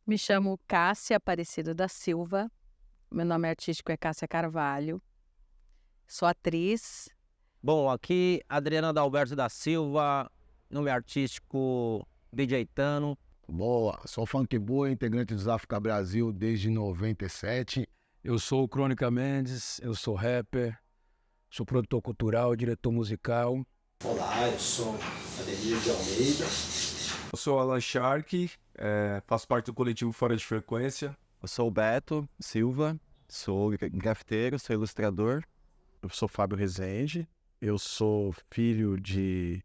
Me chamo Cássia Aparecida da Silva. Meu nome artístico é Cássia Carvalho. Sou atriz. Bom, aqui Adriana Dalberto da Silva, nome artístico DJ Tano. Boa, sou Funk Boa, integrante do África Brasil desde 97. Eu sou o Crônica Mendes, eu sou rapper, sou produtor cultural, diretor musical. Olá, eu sou Ademir de Almeida. Eu sou Alan Shark, faço parte do coletivo Fora de Frequência. Eu sou o Beto Silva, sou grafiteiro, sou ilustrador. Eu sou Fábio Rezende, eu sou filho de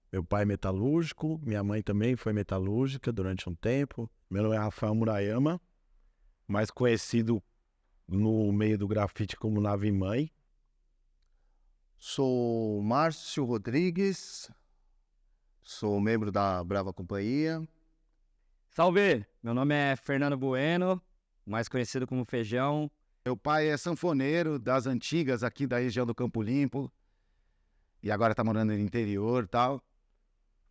meu pai metalúrgico, minha mãe também foi metalúrgica durante um tempo. Meu nome é Rafael Murayama, mais conhecido no meio do grafite como Nave Mãe. Sou Márcio Rodrigues, sou membro da Brava Companhia. Salve! Meu nome é Fernando Bueno, mais conhecido como Feijão. Meu pai é sanfoneiro das antigas aqui da região do Campo Limpo e agora tá morando no interior e tal.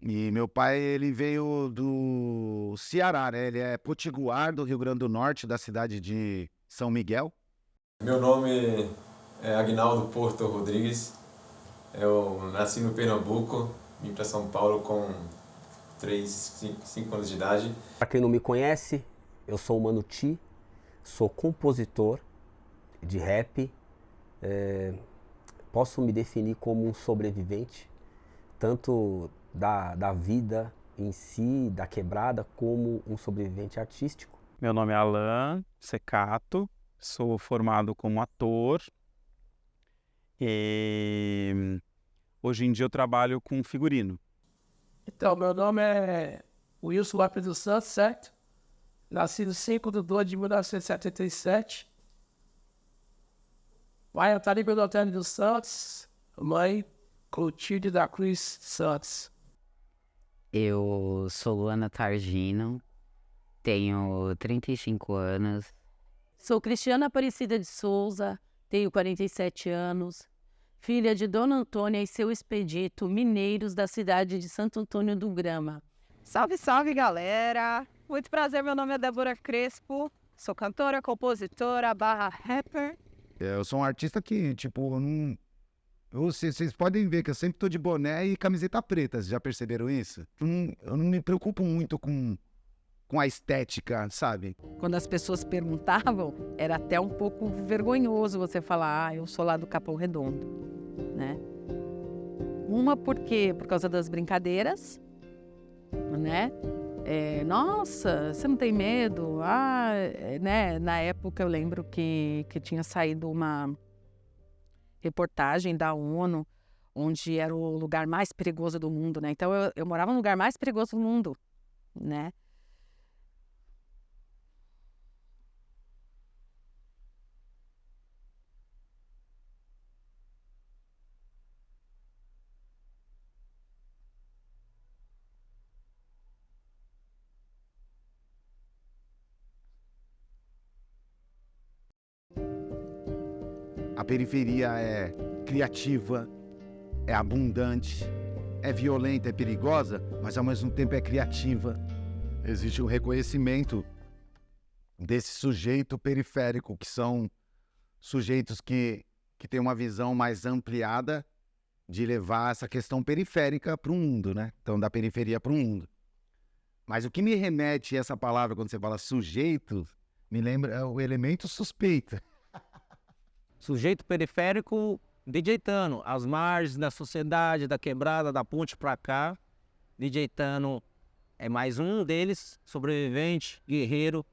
E meu pai, ele veio do Ceará, né? Ele é potiguar do Rio Grande do Norte, da cidade de São Miguel. Meu nome é Agnaldo Porto Rodrigues. Eu nasci no Pernambuco, vim para São Paulo com 5 anos de idade. Para quem não me conhece, eu sou o Mano Ti, sou compositor de rap. Posso me definir como um sobrevivente, tanto da vida em si, da quebrada, como um sobrevivente artístico. Meu nome é Alan Secato, sou formado como ator e hoje em dia eu trabalho com figurino. Então, meu nome é Wilson Lopes dos Santos, certo? Nascido 5/2/1977. Pai Antônio Antônio dos Santos, mãe Clotilde da Cruz Santos. Eu sou Luana Targino, tenho 35 anos. Sou Cristiana Aparecida de Souza, tenho 47 anos. Filha de Dona Antônia e seu Expedito, mineiros da cidade de Santo Antônio do Grama. Salve, salve, galera! Muito prazer, meu nome é Débora Crespo, sou cantora, compositora, /rapper. Eu sou um artista que, tipo, não... Vocês podem ver que eu sempre tô de boné e camiseta preta, vocês já perceberam isso? Eu não me preocupo muito com a estética, sabe? Quando as pessoas perguntavam, era até um pouco vergonhoso você falar, eu sou lá do Capão Redondo, né? Uma por causa das brincadeiras, né? Nossa, você não tem medo? Né? Na época eu lembro que tinha saído uma reportagem da ONU, onde era o lugar mais perigoso do mundo, né? Então eu morava no lugar mais perigoso do mundo, né? A periferia é criativa, é abundante, é violenta, é perigosa, mas ao mesmo tempo é criativa. Existe um reconhecimento desse sujeito periférico, que são sujeitos que têm uma visão mais ampliada de levar essa questão periférica para o mundo, né? Então, da periferia para o mundo. Mas o que me remete a essa palavra, quando você fala sujeito, me lembra o elemento suspeito. Sujeito periférico, DJ Tano, às margens da sociedade, da quebrada, da ponte pra cá. DJ Tano é mais um deles, sobrevivente, guerreiro,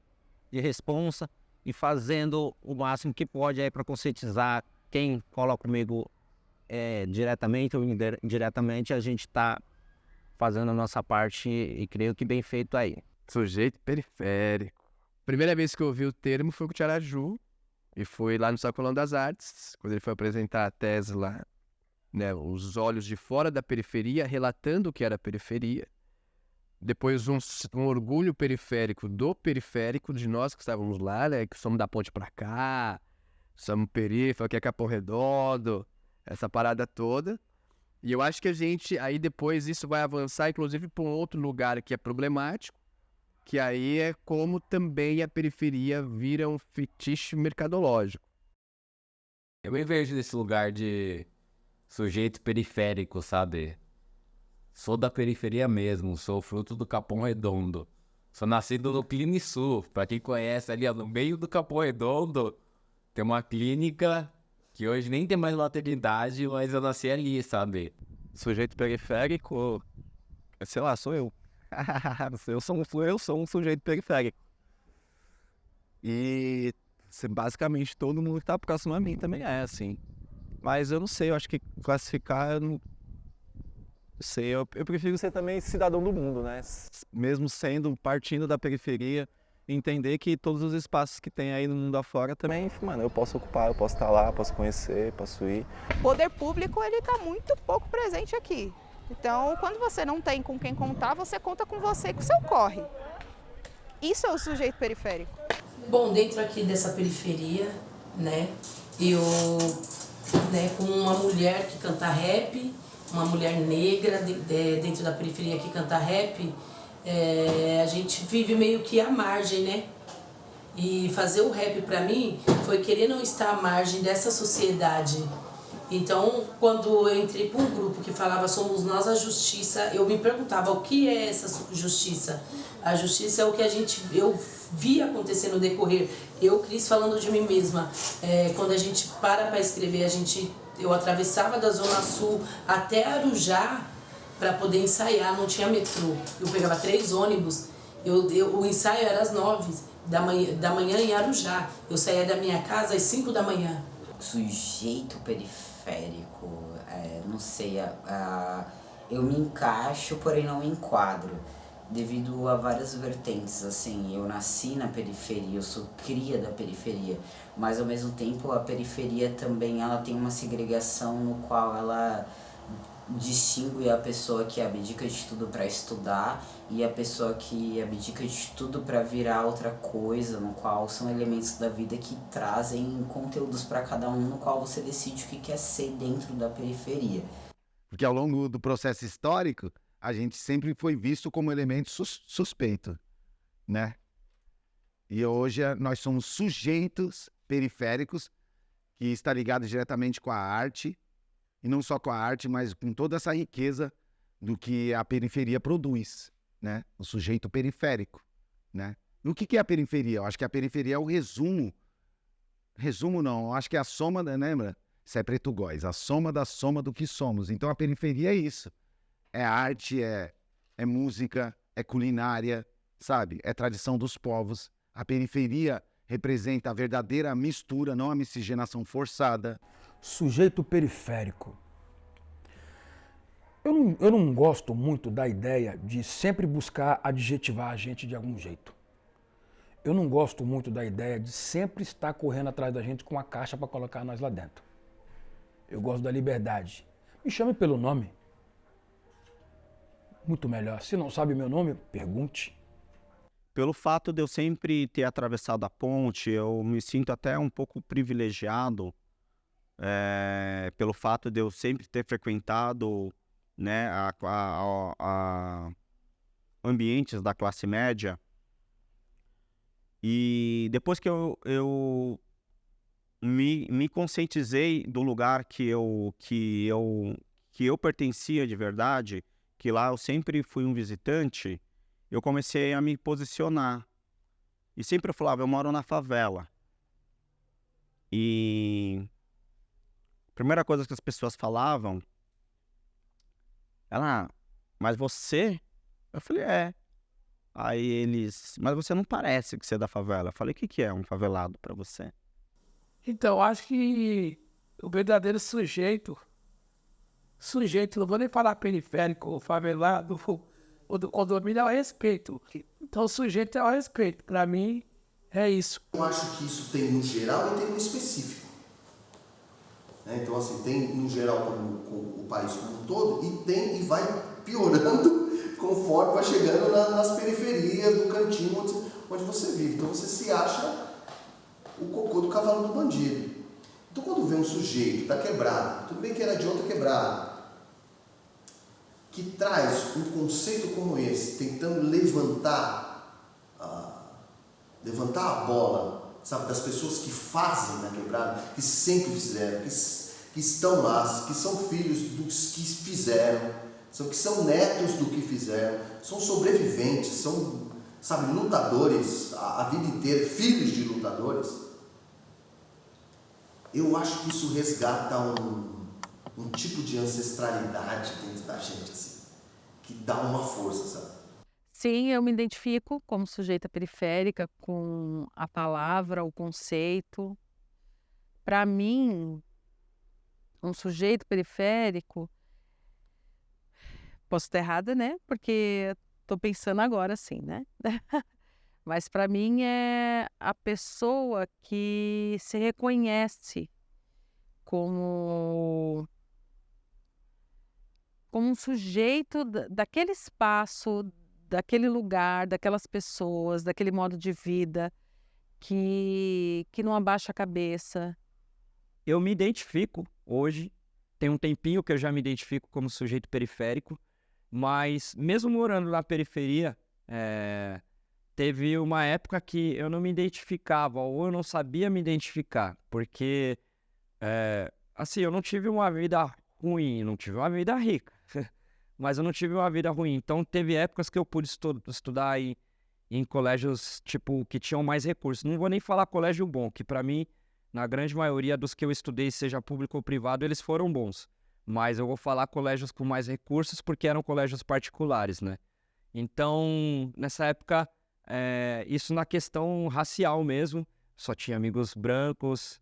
de responsa e fazendo o máximo que pode aí para conscientizar quem cola comigo diretamente ou indiretamente. A gente tá fazendo a nossa parte e creio que bem feito aí. Sujeito periférico. Primeira vez que eu ouvi o termo foi com o Tiaraju. E foi lá no Sacolão das Artes, quando ele foi apresentar a tese lá, né, os olhos de fora da periferia, relatando o que era a periferia. Depois um orgulho periférico do periférico, de nós que estávamos lá, né, que somos da ponte pra cá, somos periférico, que é Capão Redondo, essa parada toda. E eu acho que a gente, aí depois isso vai avançar, inclusive, para um outro lugar que é problemático, Que aí é como também a periferia vira um fetiche mercadológico. Eu me vejo nesse lugar de sujeito periférico, sabe? Sou da periferia mesmo, sou fruto do Capão Redondo. Sou nascido no Cline Sul. Pra quem conhece, ali ó, no meio do Capão Redondo, tem uma clínica que hoje nem tem mais maternidade, mas eu nasci ali, sabe? Sujeito periférico, sei lá, sou eu. eu sou um sujeito periférico. E basicamente todo mundo que tá próximo a mim também é assim. Mas eu não sei, eu acho que classificar, eu não sei. Eu prefiro ser também cidadão do mundo, né? Mesmo partindo da periferia, entender que todos os espaços que tem aí no mundo afora também, mano, eu posso ocupar, eu posso estar lá, posso conhecer, posso ir. O poder público, ele tá muito pouco presente aqui. Então, quando você não tem com quem contar, você conta com você e com o seu corre. Isso é o sujeito periférico. Bom, dentro aqui dessa periferia, né, eu, com uma mulher que canta rap, uma mulher negra dentro da periferia que canta rap, a gente vive meio que à margem, né? E fazer o rap pra mim foi querer não estar à margem dessa sociedade. Então, quando eu entrei para um grupo que falava Somos Nós a Justiça, eu me perguntava o que é essa justiça? A justiça é o que eu vi acontecer no decorrer. Eu, Cris, falando de mim mesma, quando a gente para escrever, eu atravessava da Zona Sul até Arujá para poder ensaiar, não tinha metrô. Eu pegava 3 ônibus, o ensaio era às 9 da manhã em Arujá. Eu saía da minha casa às 5 da manhã. Sujeito periférico, não sei, eu me encaixo, porém não me enquadro, devido a várias vertentes, assim, eu nasci na periferia, eu sou cria da periferia, mas ao mesmo tempo a periferia também ela tem uma segregação no qual ela distingue a pessoa que abdica de tudo para estudar e a pessoa que abdica de tudo para virar outra coisa, no qual são elementos da vida que trazem conteúdos para cada um, no qual você decide o que quer ser dentro da periferia. Porque ao longo do processo histórico, a gente sempre foi visto como elemento suspeito, né? E hoje nós somos sujeitos periféricos que está ligado diretamente com a arte, e não só com a arte, mas com toda essa riqueza do que a periferia produz, né? O sujeito periférico, né? E o que é a periferia? Eu acho que a periferia é o resumo não, eu acho que é a soma, lembra? Isso é Preto Góes, a soma da soma do que somos. Então a periferia é isso, é arte, é música, é culinária, sabe? É tradição dos povos. A periferia representa a verdadeira mistura, não a miscigenação forçada. Sujeito periférico. Eu não gosto muito da ideia de sempre buscar adjetivar a gente de algum jeito. Eu não gosto muito da ideia de sempre estar correndo atrás da gente com uma caixa para colocar nós lá dentro. Eu gosto da liberdade. Me chame pelo nome. Muito melhor. Se não sabe meu nome, pergunte. Pelo fato de eu sempre ter atravessado a ponte, eu me sinto até um pouco privilegiado, pelo fato de eu sempre ter frequentado, né, ambientes da classe média. E depois que eu me conscientizei do lugar que eu pertencia de verdade, que lá eu sempre fui um visitante, eu comecei a me posicionar. E sempre eu falava, eu moro na favela. E a primeira coisa que as pessoas falavam, mas você? Eu falei, Aí eles, mas você não parece que você é da favela. Eu falei, o que é um favelado pra você? Então, acho que o verdadeiro sujeito, não vou nem falar periférico, ou favelado, ou do condomínio, é o respeito. Então, o sujeito é o respeito. Pra mim, é isso. Eu acho que isso tem no geral e tem no específico. Então, assim, tem no geral o país como um todo e vai piorando conforme vai chegando nas periferias, no cantinho onde você vive. Então, você se acha o cocô do cavalo do bandido. Então, quando vê um sujeito da quebrada, tudo bem que era de outra quebrada, que traz um conceito como esse, tentando levantar levantar a bola, sabe, das pessoas que fazem na quebrada, que sempre fizeram, que estão lá, que são filhos dos que fizeram, que são netos do que fizeram, são sobreviventes, são, sabe, lutadores a vida inteira, filhos de lutadores. Eu acho que isso resgata um tipo de ancestralidade dentro da gente, assim, que dá uma força, sabe? Sim, eu me identifico como sujeita periférica com a palavra, o conceito. Para mim, um sujeito periférico, posso estar errada, né? Porque estou pensando agora assim, né? Mas para mim é a pessoa que se reconhece como um sujeito daquele espaço, daquele lugar, daquelas pessoas, daquele modo de vida, que não abaixa a cabeça. Eu me identifico hoje, tem um tempinho que eu já me identifico como sujeito periférico, mas mesmo morando na periferia, teve uma época que eu não me identificava, ou eu não sabia me identificar, porque, assim, eu não tive uma vida ruim, não tive uma vida rica, mas eu não tive uma vida ruim. Então, teve épocas que eu pude estudar em colégios, tipo, que tinham mais recursos. Não vou nem falar colégio bom, que para mim, na grande maioria dos que eu estudei, seja público ou privado, eles foram bons. Mas eu vou falar colégios com mais recursos, porque eram colégios particulares, né? Então, nessa época, isso na questão racial mesmo, só tinha amigos brancos,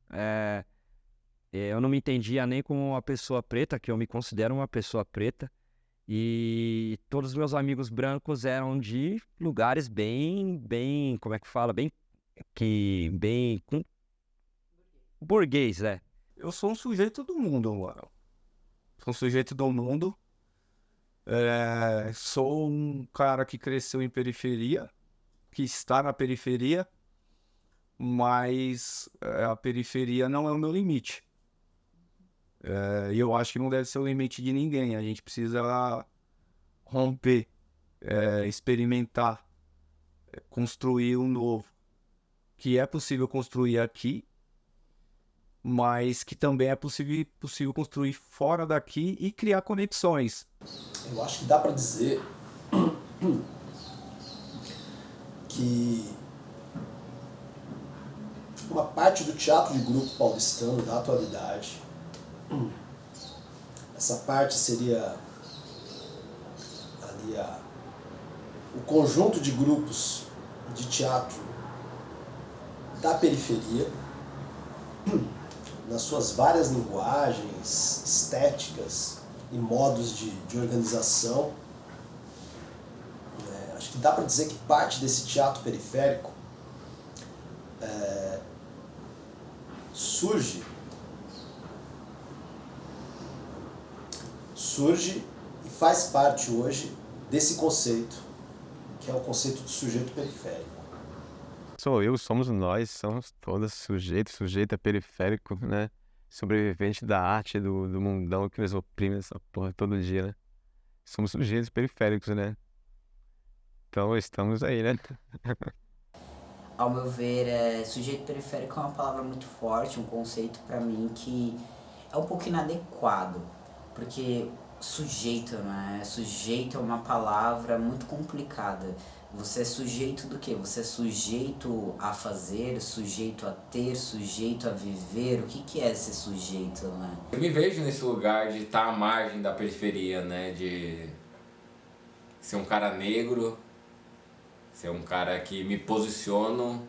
eu não me entendia nem como uma pessoa preta, que eu me considero uma pessoa preta, e todos os meus amigos brancos eram de lugares bem, como é que fala? Bem burguês, Eu sou um sujeito do mundo, mano. Sou um sujeito do mundo. Sou um cara que cresceu em periferia, que está na periferia, mas a periferia não é o meu limite. E eu acho que não deve ser o limite de ninguém. A gente precisa romper, experimentar, construir um novo. Que é possível construir aqui, mas que também é possível construir fora daqui e criar conexões. Eu acho que dá para dizer que uma parte do teatro de grupo paulistano da atualidade, essa parte seria ali o conjunto de grupos de teatro da periferia, nas suas várias linguagens, estéticas e modos de organização. Acho que dá para dizer que parte desse teatro periférico surge e faz parte hoje desse conceito, que é o conceito de sujeito periférico. Sou eu, somos nós, somos todos sujeito periférico, né? Sobrevivente da arte, do mundão que nos oprime essa porra todo dia, né? Somos sujeitos periféricos, né? Então estamos aí, né? Ao meu ver, sujeito periférico é uma palavra muito forte, um conceito para mim que é um pouco inadequado, porque sujeito, né? Sujeito é uma palavra muito complicada. Você é sujeito do quê? Você é sujeito a fazer, sujeito a ter, sujeito a viver? O que é ser sujeito, né? Eu me vejo nesse lugar de estar à margem da periferia, né? De ser um cara negro, ser um cara que me posiciono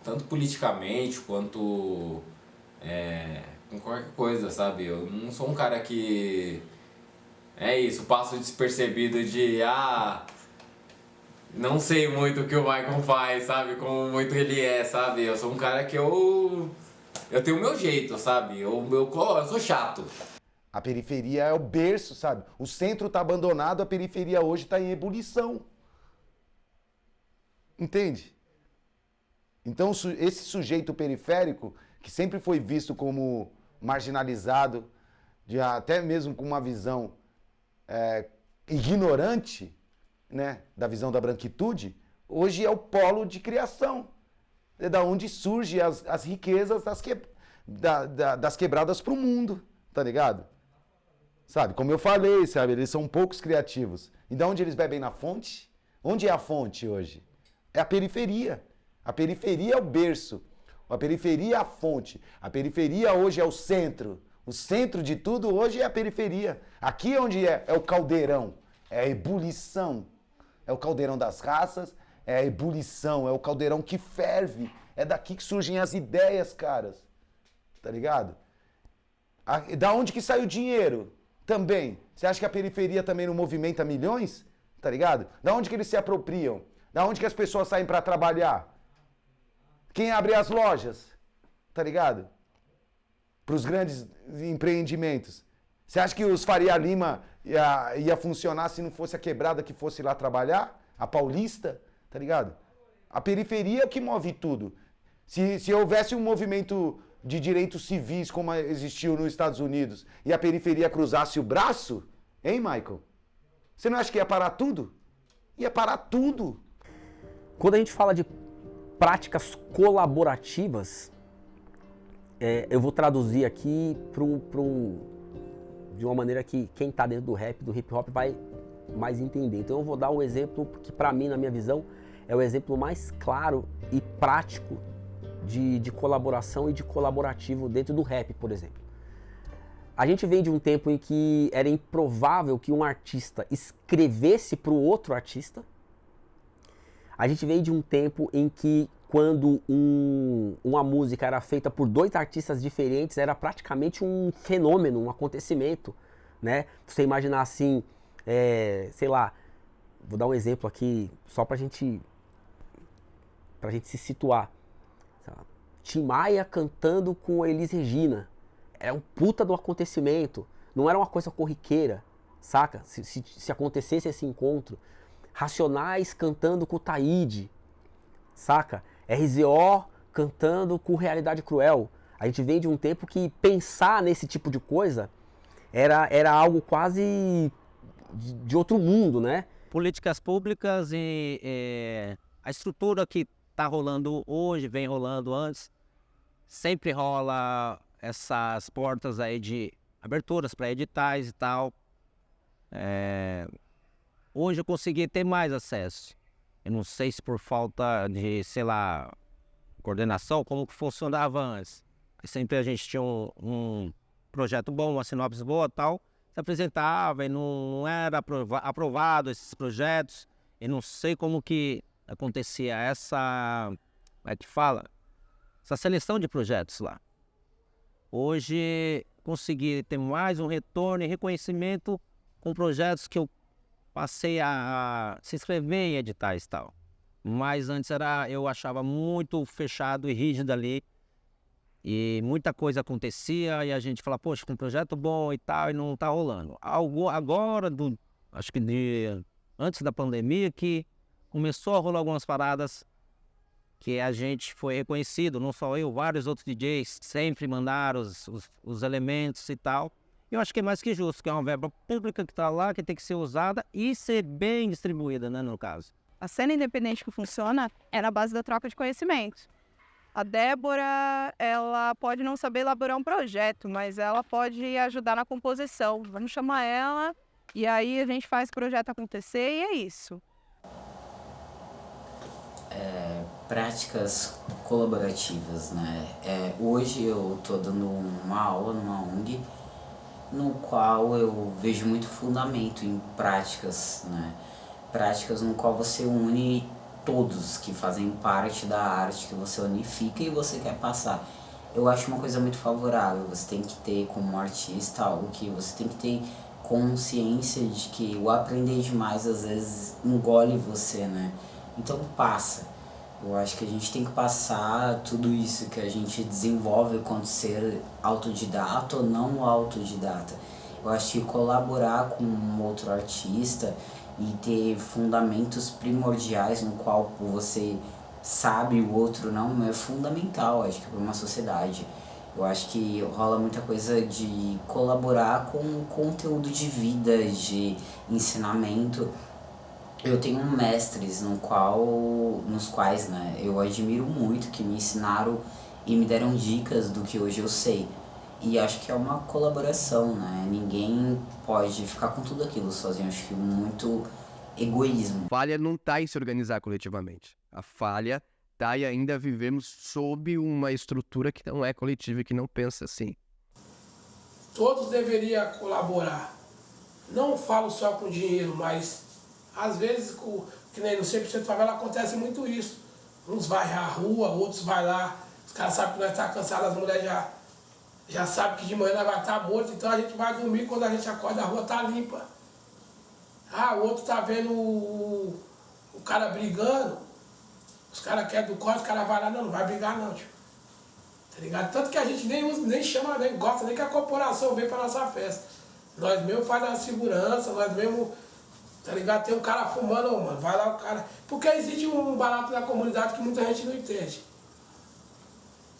tanto politicamente quanto com qualquer coisa, sabe? Eu não sou um cara que... passo despercebido de... não sei muito o que o Michael faz, sabe? Como muito ele é, sabe? Eu sou um cara que eu tenho o meu jeito, sabe? Eu sou chato. A periferia é o berço, sabe? O centro está abandonado, a periferia hoje está em ebulição. Entende? Então, esse sujeito periférico, que sempre foi visto como marginalizado, até mesmo com uma visão ignorante, né, da visão da branquitude, hoje é o polo de criação. É da onde surgem as riquezas das quebradas pro mundo, tá ligado? Sabe, como eu falei, sabe, eles são poucos criativos. E da onde eles bebem na fonte? Onde é a fonte hoje? É a periferia. A periferia é o berço. A periferia é a fonte. A periferia hoje é o centro. O centro de tudo hoje é a periferia. Aqui onde é o caldeirão. É a ebulição. É o caldeirão das raças, é a ebulição, é o caldeirão que ferve. É daqui que surgem as ideias, caras. Tá ligado? Da onde que sai o dinheiro? Também. Você acha que a periferia também não movimenta milhões? Tá ligado? Da onde que eles se apropriam? Da onde que as pessoas saem pra trabalhar? Quem abre as lojas? Tá ligado? Pros grandes empreendimentos. Você acha que os Faria Lima ia funcionar se não fosse a quebrada que fosse lá trabalhar? A Paulista? Tá ligado? A periferia é o que move tudo. Se houvesse um movimento de direitos civis como existiu nos Estados Unidos e a periferia cruzasse o braço, hein, Michael? Você não acha que ia parar tudo? Ia parar tudo. Quando a gente fala de práticas colaborativas, eu vou traduzir aqui de uma maneira que quem está dentro do rap, do hip hop, vai mais entender. Então eu vou dar o exemplo que, para mim, na minha visão, é o exemplo mais claro e prático de colaboração e de colaborativo dentro do rap, por exemplo. A gente vem de um tempo em que era improvável que um artista escrevesse para o outro artista. A gente vem de um tempo em que, quando uma música era feita por dois artistas diferentes, era praticamente um fenômeno, um acontecimento, né? Você imaginar assim, sei lá, vou dar um exemplo aqui só pra gente se situar. Tim Maia cantando com Elis Regina. Era um puta do acontecimento. Não era uma coisa corriqueira, saca? Se acontecesse esse encontro. Racionais cantando com o Taíde, saca? RZO cantando com Realidade Cruel. A gente vem de um tempo que pensar nesse tipo de coisa era algo quase de outro mundo, né? Políticas públicas e a estrutura que está rolando hoje, vem rolando antes, sempre rola essas portas aí de aberturas para editais e tal. Hoje eu consegui ter mais acesso. Eu não sei se por falta de, sei lá, coordenação, como que funcionava antes. Sempre a gente tinha um projeto bom, uma sinopse boa e tal, se apresentava e não era aprovado esses projetos. Eu não sei como que acontecia como é que fala? Essa seleção de projetos lá. Hoje consegui ter mais um retorno e reconhecimento com projetos que eu passei a se inscrever em editais e tal. Mas antes eu achava muito fechado e rígido ali. E muita coisa acontecia e a gente falava, poxa, com um projeto bom e tal, e não tá rolando. Agora, acho que antes da pandemia, que começou a rolar algumas paradas que a gente foi reconhecido, não só eu, vários outros DJs sempre mandaram os elementos e tal. Eu acho que é mais que justo, que é uma verba pública que está lá, que tem que ser usada e ser bem distribuída, né, no caso. A cena independente que funciona é na base da troca de conhecimento. A Débora, ela pode não saber elaborar um projeto, mas ela pode ajudar na composição. Vamos chamar ela e aí a gente faz o projeto acontecer e é isso. Práticas colaborativas, né? Hoje eu estou dando uma aula numa ONG, no qual eu vejo muito fundamento em práticas, né? Práticas no qual você une todos que fazem parte da arte, que você unifica e você quer passar. Eu acho uma coisa muito favorável. Você tem que ter, como artista, algo que você tem que ter consciência de que o aprender demais às vezes engole você, né? Então passa. Eu acho que a gente tem que passar tudo isso que a gente desenvolve quanto ser autodidata ou não autodidata. Eu acho que colaborar com um outro artista e ter fundamentos primordiais no qual você sabe o outro não é fundamental, acho que para uma sociedade. Eu acho que rola muita coisa de colaborar com conteúdo de vida, de ensinamento, Eu tenho mestres nos quais, né, eu admiro muito, que me ensinaram e me deram dicas do que hoje eu sei. E acho que é uma colaboração, né? Ninguém pode ficar com tudo aquilo sozinho. Acho que muito egoísmo. A falha não está em se organizar coletivamente. A falha está em ainda vivemos sob uma estrutura que não é coletiva e que não pensa assim. Todos deveriam colaborar. Não falo só com dinheiro, mas às vezes, que nem no 100% favela, acontece muito isso. Uns vai à rua, outros vai lá, os caras sabem que nós estamos cansados, as mulheres já sabem que de manhã nós vai estar morto, então a gente vai dormir, quando a gente acorda a rua está limpa. Ah, o outro tá vendo o cara brigando, os caras querem do corte, os caras vai lá, não vai brigar não, tio. Tá ligado? Tanto que a gente nem chama, nem gosta, nem que a corporação venha pra nossa festa. Nós mesmo faz a segurança, nós mesmo, tá ligado? Tem um cara fumando, mano, vai lá o cara. Porque existe um barato na comunidade que muita gente não entende.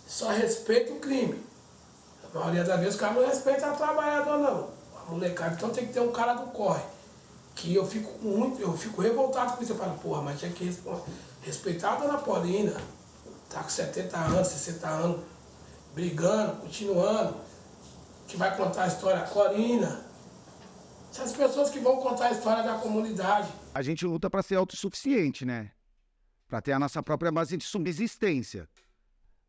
Só respeita o crime. A maioria das vezes o cara não respeita o trabalhador, não. A molecada, então tem que ter um cara do corre. Que eu fico revoltado com isso. Eu falo, porra, mas tinha que respeitar a dona Paulina. Tá com 70 anos, 60 anos, brigando, continuando. Que vai contar a história, a Corina. Essas pessoas que vão contar a história da comunidade. A gente luta para ser autossuficiente, né? Para ter a nossa própria base de subsistência.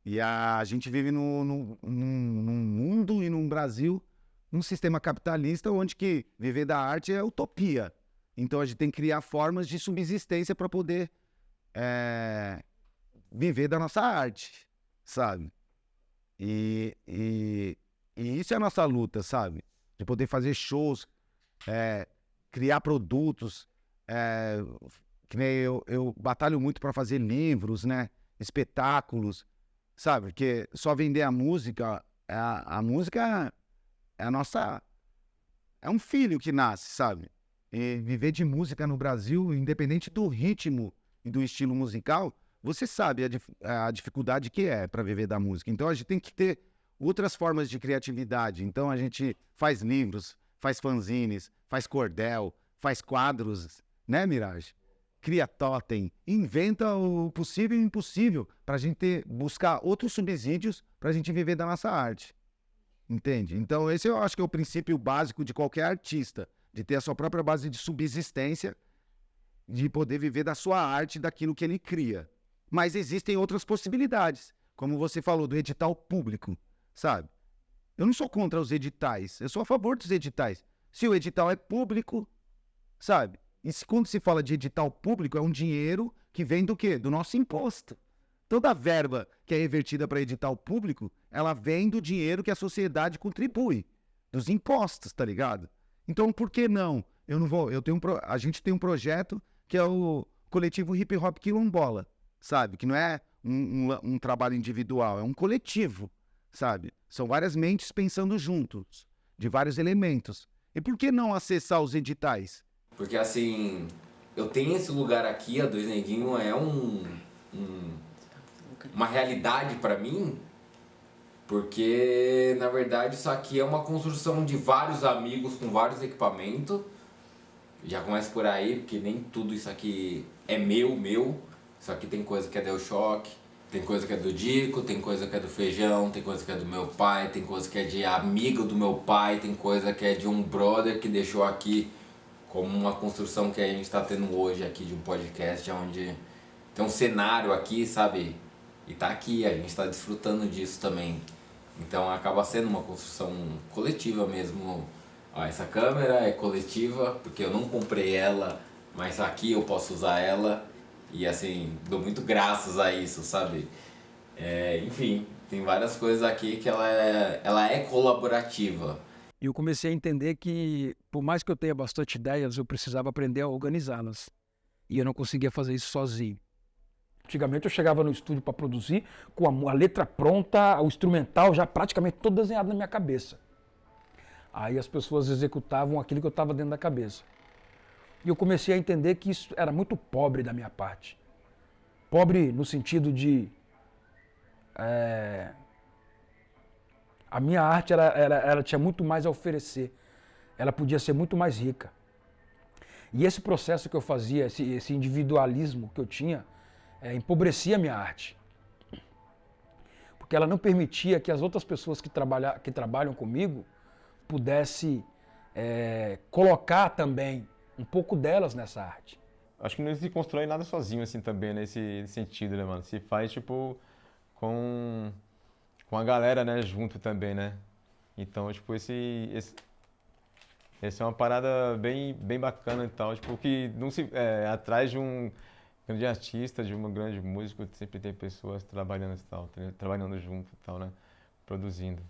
E a gente vive num mundo e num Brasil, num sistema capitalista onde que viver da arte é utopia. Então a gente tem que criar formas de subsistência para poder viver da nossa arte, sabe? E isso é a nossa luta, sabe? De poder fazer shows, criar produtos, que nem eu batalho muito para fazer livros, né? Espetáculos, sabe? Porque só vender a música é a nossa... É um filho que nasce, sabe? E viver de música no Brasil, independente do ritmo e do estilo musical, você sabe a dificuldade que é para viver da música. Então a gente tem que ter outras formas de criatividade. Então a gente faz livros, faz fanzines, faz cordel, faz quadros, né, Mirage? Cria totem, inventa o possível e o impossível para a gente buscar outros subsídios para a gente viver da nossa arte. Entende? Então esse eu acho que é o princípio básico de qualquer artista, de ter a sua própria base de subsistência, de poder viver da sua arte, daquilo que ele cria. Mas existem outras possibilidades, como você falou, do edital público, sabe? Eu não sou contra os editais, eu sou a favor dos editais. Se o edital é público, sabe? E quando se fala de edital público, é um dinheiro que vem do quê? Do nosso imposto. Toda a verba que é revertida para edital público, ela vem do dinheiro que a sociedade contribui, dos impostos, tá ligado? Então, por que não? A gente tem um projeto que é o coletivo Hip Hop Quilombola, sabe? Que não é um trabalho individual, é um coletivo, sabe? São várias mentes pensando juntos, de vários elementos. E por que não acessar os editais? Porque assim, eu tenho esse lugar aqui, a Dois Neguinho é uma realidade pra mim, porque na verdade isso aqui é uma construção de vários amigos com vários equipamentos. Já começa por aí, porque nem tudo isso aqui é meu. Isso aqui tem coisa que é Del Choque, tem coisa que é do Dico, tem coisa que é do Feijão, tem coisa que é do meu pai, tem coisa que é de amigo do meu pai, tem coisa que é de um brother que deixou aqui como uma construção que a gente está tendo hoje aqui de um podcast, onde tem um cenário aqui, sabe? E tá aqui, a gente está desfrutando disso também. Então acaba sendo uma construção coletiva mesmo. Ó, essa câmera é coletiva, porque eu não comprei ela, mas aqui eu posso usar ela. E assim, dou muito graças a isso, sabe? Enfim, tem várias coisas aqui que ela é colaborativa. E eu comecei a entender que, por mais que eu tenha bastante ideias, eu precisava aprender a organizá-las. E eu não conseguia fazer isso sozinho. Antigamente eu chegava no estúdio para produzir com a letra pronta, o instrumental já praticamente todo desenhado na minha cabeça. Aí as pessoas executavam aquilo que eu estava dentro da cabeça. E eu comecei a entender que isso era muito pobre da minha parte. Pobre no sentido de... a minha arte ela tinha muito mais a oferecer. Ela podia ser muito mais rica. E esse processo que eu fazia, esse individualismo que eu tinha, empobrecia a minha arte. Porque ela não permitia que as outras pessoas que trabalham comigo pudessem colocar também um pouco delas nessa arte. Acho que não se constrói nada sozinho, assim, também, nesse sentido, né, mano? Se faz, tipo, com a galera, né, junto também, né? Então, tipo, essa é uma parada bem bacana e tal, tipo, que não se... atrás de um grande artista, de um grande músico, sempre tem pessoas trabalhando e tal, trabalhando junto e tal, né? Produzindo.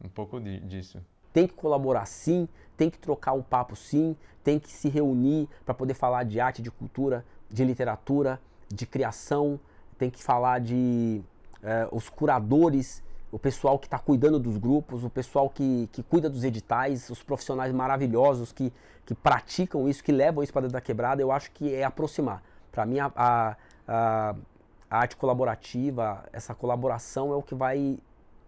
Um pouco disso. Tem que colaborar sim, tem que trocar um papo sim, tem que se reunir para poder falar de arte, de cultura, de literatura, de criação, tem que falar de os curadores, o pessoal que está cuidando dos grupos, o pessoal que cuida dos editais, os profissionais maravilhosos que praticam isso, que levam isso para dentro da quebrada. Eu acho que é aproximar. Para mim, a arte colaborativa, essa colaboração é o que vai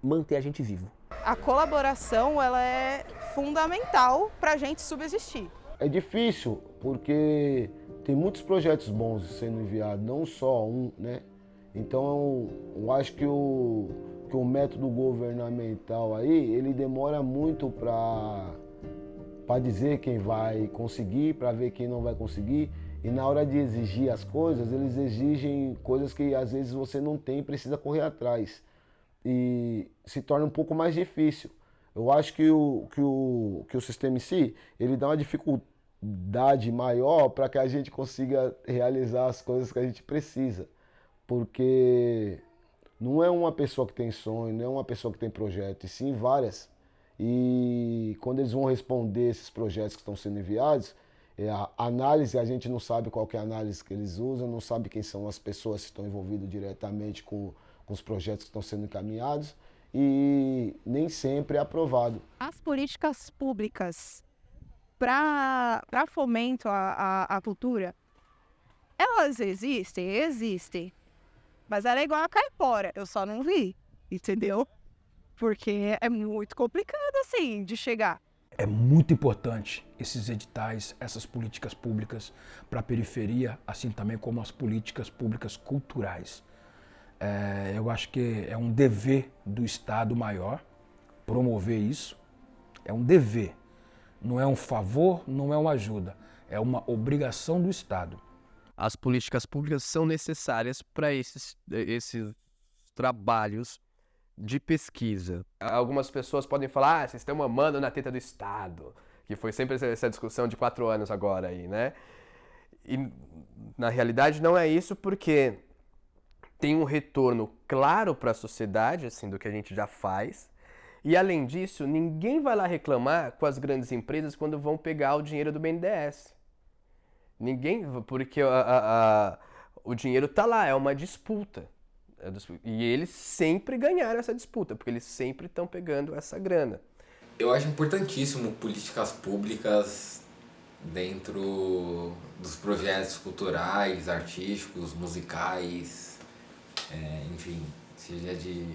manter a gente vivo. A colaboração, ela é fundamental para a gente subsistir. É difícil, porque tem muitos projetos bons sendo enviados, não só um, né? Então, eu acho que o método governamental aí, ele demora muito para dizer quem vai conseguir, para ver quem não vai conseguir. E na hora de exigir as coisas, eles exigem coisas que às vezes você não tem e precisa correr atrás. E se torna um pouco mais difícil. Eu acho que o sistema em si, ele dá uma dificuldade maior para que a gente consiga realizar as coisas que a gente precisa. Porque não é uma pessoa que tem sonho, não é uma pessoa que tem projeto, e sim várias. E quando eles vão responder esses projetos que estão sendo enviados, a análise, a gente não sabe qual que é a análise que eles usam, não sabe quem são as pessoas que estão envolvidas diretamente com os projetos que estão sendo encaminhados, e nem sempre é aprovado. As políticas públicas para fomento à cultura, elas existem, mas ela é igual a caipora, eu só não vi, entendeu? Porque é muito complicado, assim, de chegar. É muito importante esses editais, essas políticas públicas para a periferia, assim também como as políticas públicas culturais. Eu acho que é um dever do Estado maior promover isso. É um dever. Não é um favor, não é uma ajuda. É uma obrigação do Estado. As políticas públicas são necessárias para esses trabalhos de pesquisa. Algumas pessoas podem falar, vocês estão mamando na teta do Estado, que foi sempre essa discussão de 4 anos agora aí, né? E na realidade não é isso, porque tem um retorno claro para a sociedade, assim, do que a gente já faz. E além disso, ninguém vai lá reclamar com as grandes empresas quando vão pegar o dinheiro do BNDES. Ninguém, porque o dinheiro está lá, é uma disputa. E eles sempre ganharam essa disputa, porque eles sempre estão pegando essa grana. Eu acho importantíssimo políticas públicas dentro dos projetos culturais, artísticos, musicais, enfim, seja de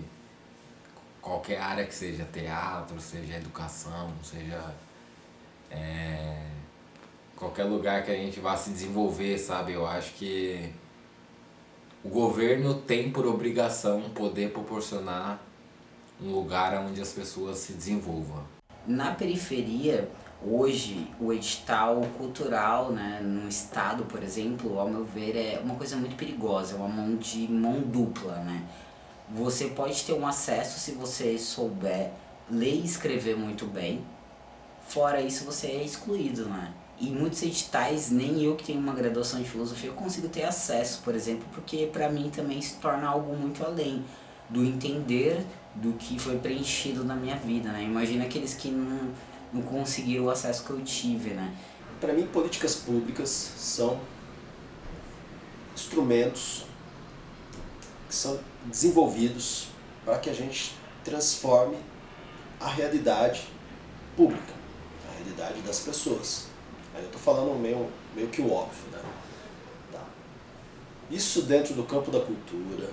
qualquer área que seja, teatro, seja educação, seja qualquer lugar que a gente vá se desenvolver, sabe? Eu acho que o governo tem por obrigação poder proporcionar um lugar onde as pessoas se desenvolvam. Na periferia, hoje, o edital cultural, né, no estado, por exemplo, ao meu ver, é uma coisa muito perigosa, é uma mão dupla, né? Você pode ter um acesso se você souber ler e escrever muito bem, fora isso você é excluído, né? E muitos editais, nem eu que tenho uma graduação de filosofia, eu consigo ter acesso, por exemplo, porque para mim também se torna algo muito além do entender do que foi preenchido na minha vida, né? Imagina aqueles que não conseguiram o acesso que eu tive, né? Para mim, políticas públicas são instrumentos que são desenvolvidos para que a gente transforme a realidade pública, a realidade das pessoas. Aí eu estou falando meio que o óbvio, né? Tá. Isso dentro do campo da cultura,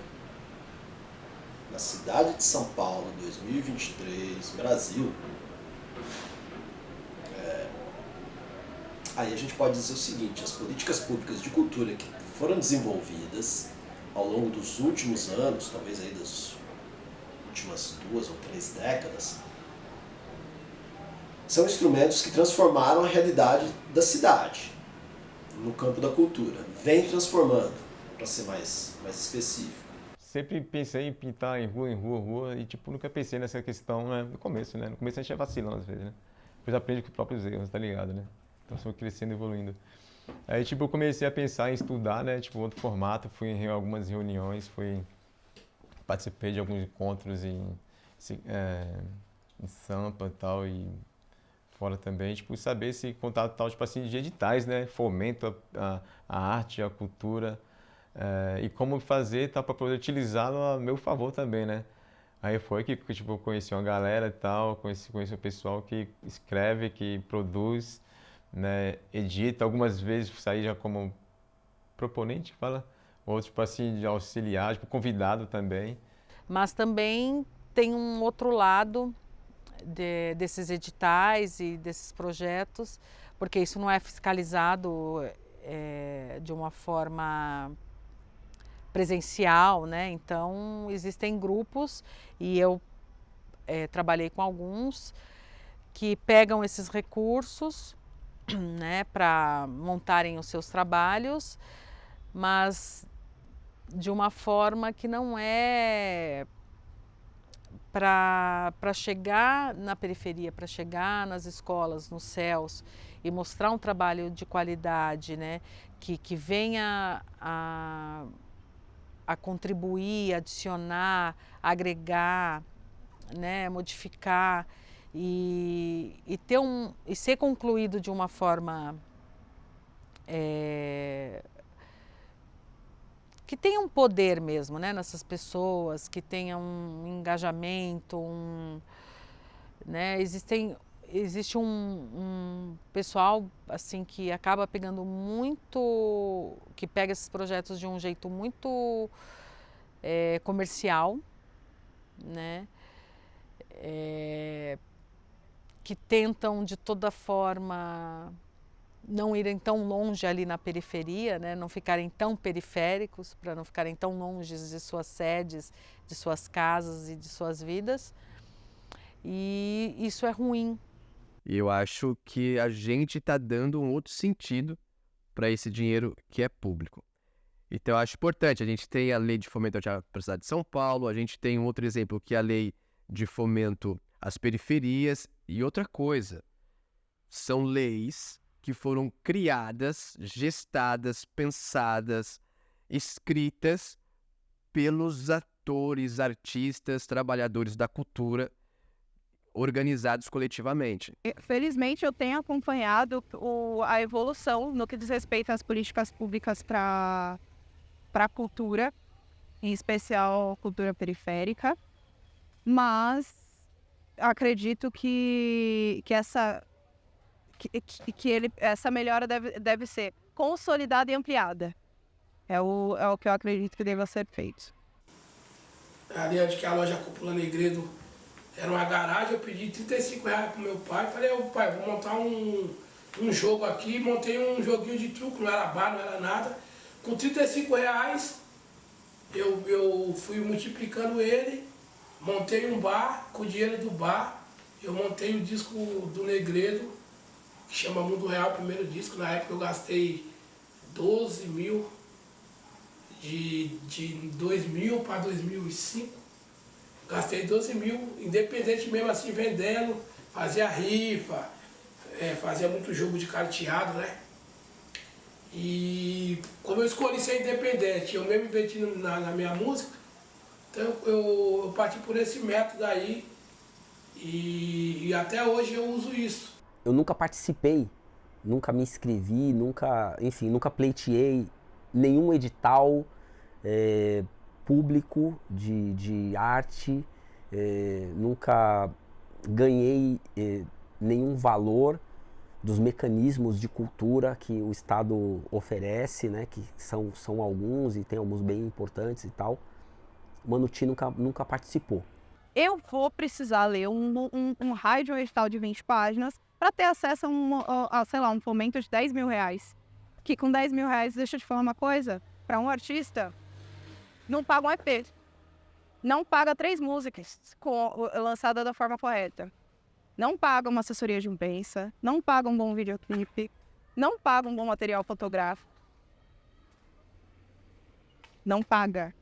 na cidade de São Paulo, 2023, Brasil, Aí a gente pode dizer o seguinte, as políticas públicas de cultura que foram desenvolvidas ao longo dos últimos anos, talvez aí das últimas 2 ou 3 décadas, são instrumentos que transformaram a realidade da cidade no campo da cultura. Vem transformando, para ser mais específico. Sempre pensei em pintar em rua, e tipo, nunca pensei nessa questão, né, no começo, né? No começo a gente é vacilando às vezes, né? Depois aprende com os próprios erros, tá ligado, né? Então, só crescendo e evoluindo. Aí, tipo, eu comecei a pensar em estudar, né? Tipo, outro formato, fui em algumas reuniões, participei de alguns encontros em Sampa e tal, e fora também, tipo, saber esse contato tal, tipo assim, de editais, né? Fomento a arte, a cultura, e como fazer tal para poder utilizá-lo a meu favor também, né? Aí foi que tipo, eu conheci uma galera e tal, conheci o pessoal que escreve, que produz, né? Edita, algumas vezes saí já como proponente, fala, outros tipo assim, de auxiliar, tipo, convidado também. Mas também tem um outro lado desses editais e desses projetos, porque isso não é fiscalizado de uma forma presencial, né? Então existem grupos e eu trabalhei com alguns que pegam esses recursos, né, para montarem os seus trabalhos, mas de uma forma que não é para chegar na periferia, para chegar nas escolas, nos céus e mostrar um trabalho de qualidade, né, que venha a contribuir, adicionar, agregar, né, modificar e ser concluído de uma forma que tenha um poder mesmo, né, nessas pessoas, que tenha um engajamento, né, existe um pessoal assim que acaba pegando muito, que pega esses projetos de um jeito muito comercial, né, que tentam de toda forma não irem tão longe ali na periferia, né, não ficarem tão periféricos, para não ficarem tão longe de suas sedes, de suas casas e de suas vidas. E isso é ruim. E eu acho que a gente está dando um outro sentido para esse dinheiro que é público. Então eu acho importante, a gente tem a lei de fomento para a cidade de São Paulo, a gente tem um outro exemplo que é a lei de fomento às periferias e outra coisa, são leis que foram criadas, gestadas, pensadas, escritas pelos atores, artistas, trabalhadores da cultura, organizados coletivamente. Felizmente eu tenho acompanhado a evolução no que diz respeito às políticas públicas para a cultura, em especial cultura periférica, mas acredito que essa melhora deve ser consolidada e ampliada. É o que eu acredito que deva ser feito. Ali onde que a loja Cúpula Negredo era uma garagem, eu pedi R$35 pro meu pai. Falei, pai, vou montar um jogo aqui. Montei um joguinho de truco, não era bar, não era nada. Com R$35, eu fui multiplicando ele. Montei um bar, com o dinheiro do bar. Eu montei o disco do Negredo, que chama Mundo Real, o primeiro disco. Na época eu gastei 12 mil, de 2000 para 2005. Gastei 12 mil, independente mesmo assim, vendendo, fazia rifa, fazia muito jogo de carteado, né? E como eu escolhi ser independente, eu mesmo investindo na minha música, então eu parti por esse método aí e até hoje eu uso isso. Eu nunca participei, nunca me inscrevi, nunca pleiteei nenhum edital público de arte, nunca ganhei nenhum valor dos mecanismos de cultura que o Estado oferece, né, que são alguns e tem alguns bem importantes e tal. O Manuti nunca participou. Eu vou precisar ler um raio de um edital de 20 páginas para ter acesso sei lá, um fomento de 10 mil reais. Que com 10 mil reais, deixa eu te falar uma coisa, para um artista, não paga um EP. Não paga 3 músicas lançadas da forma correta. Não paga uma assessoria de imprensa, não paga um bom videoclipe, não paga um bom material fotográfico. Não paga.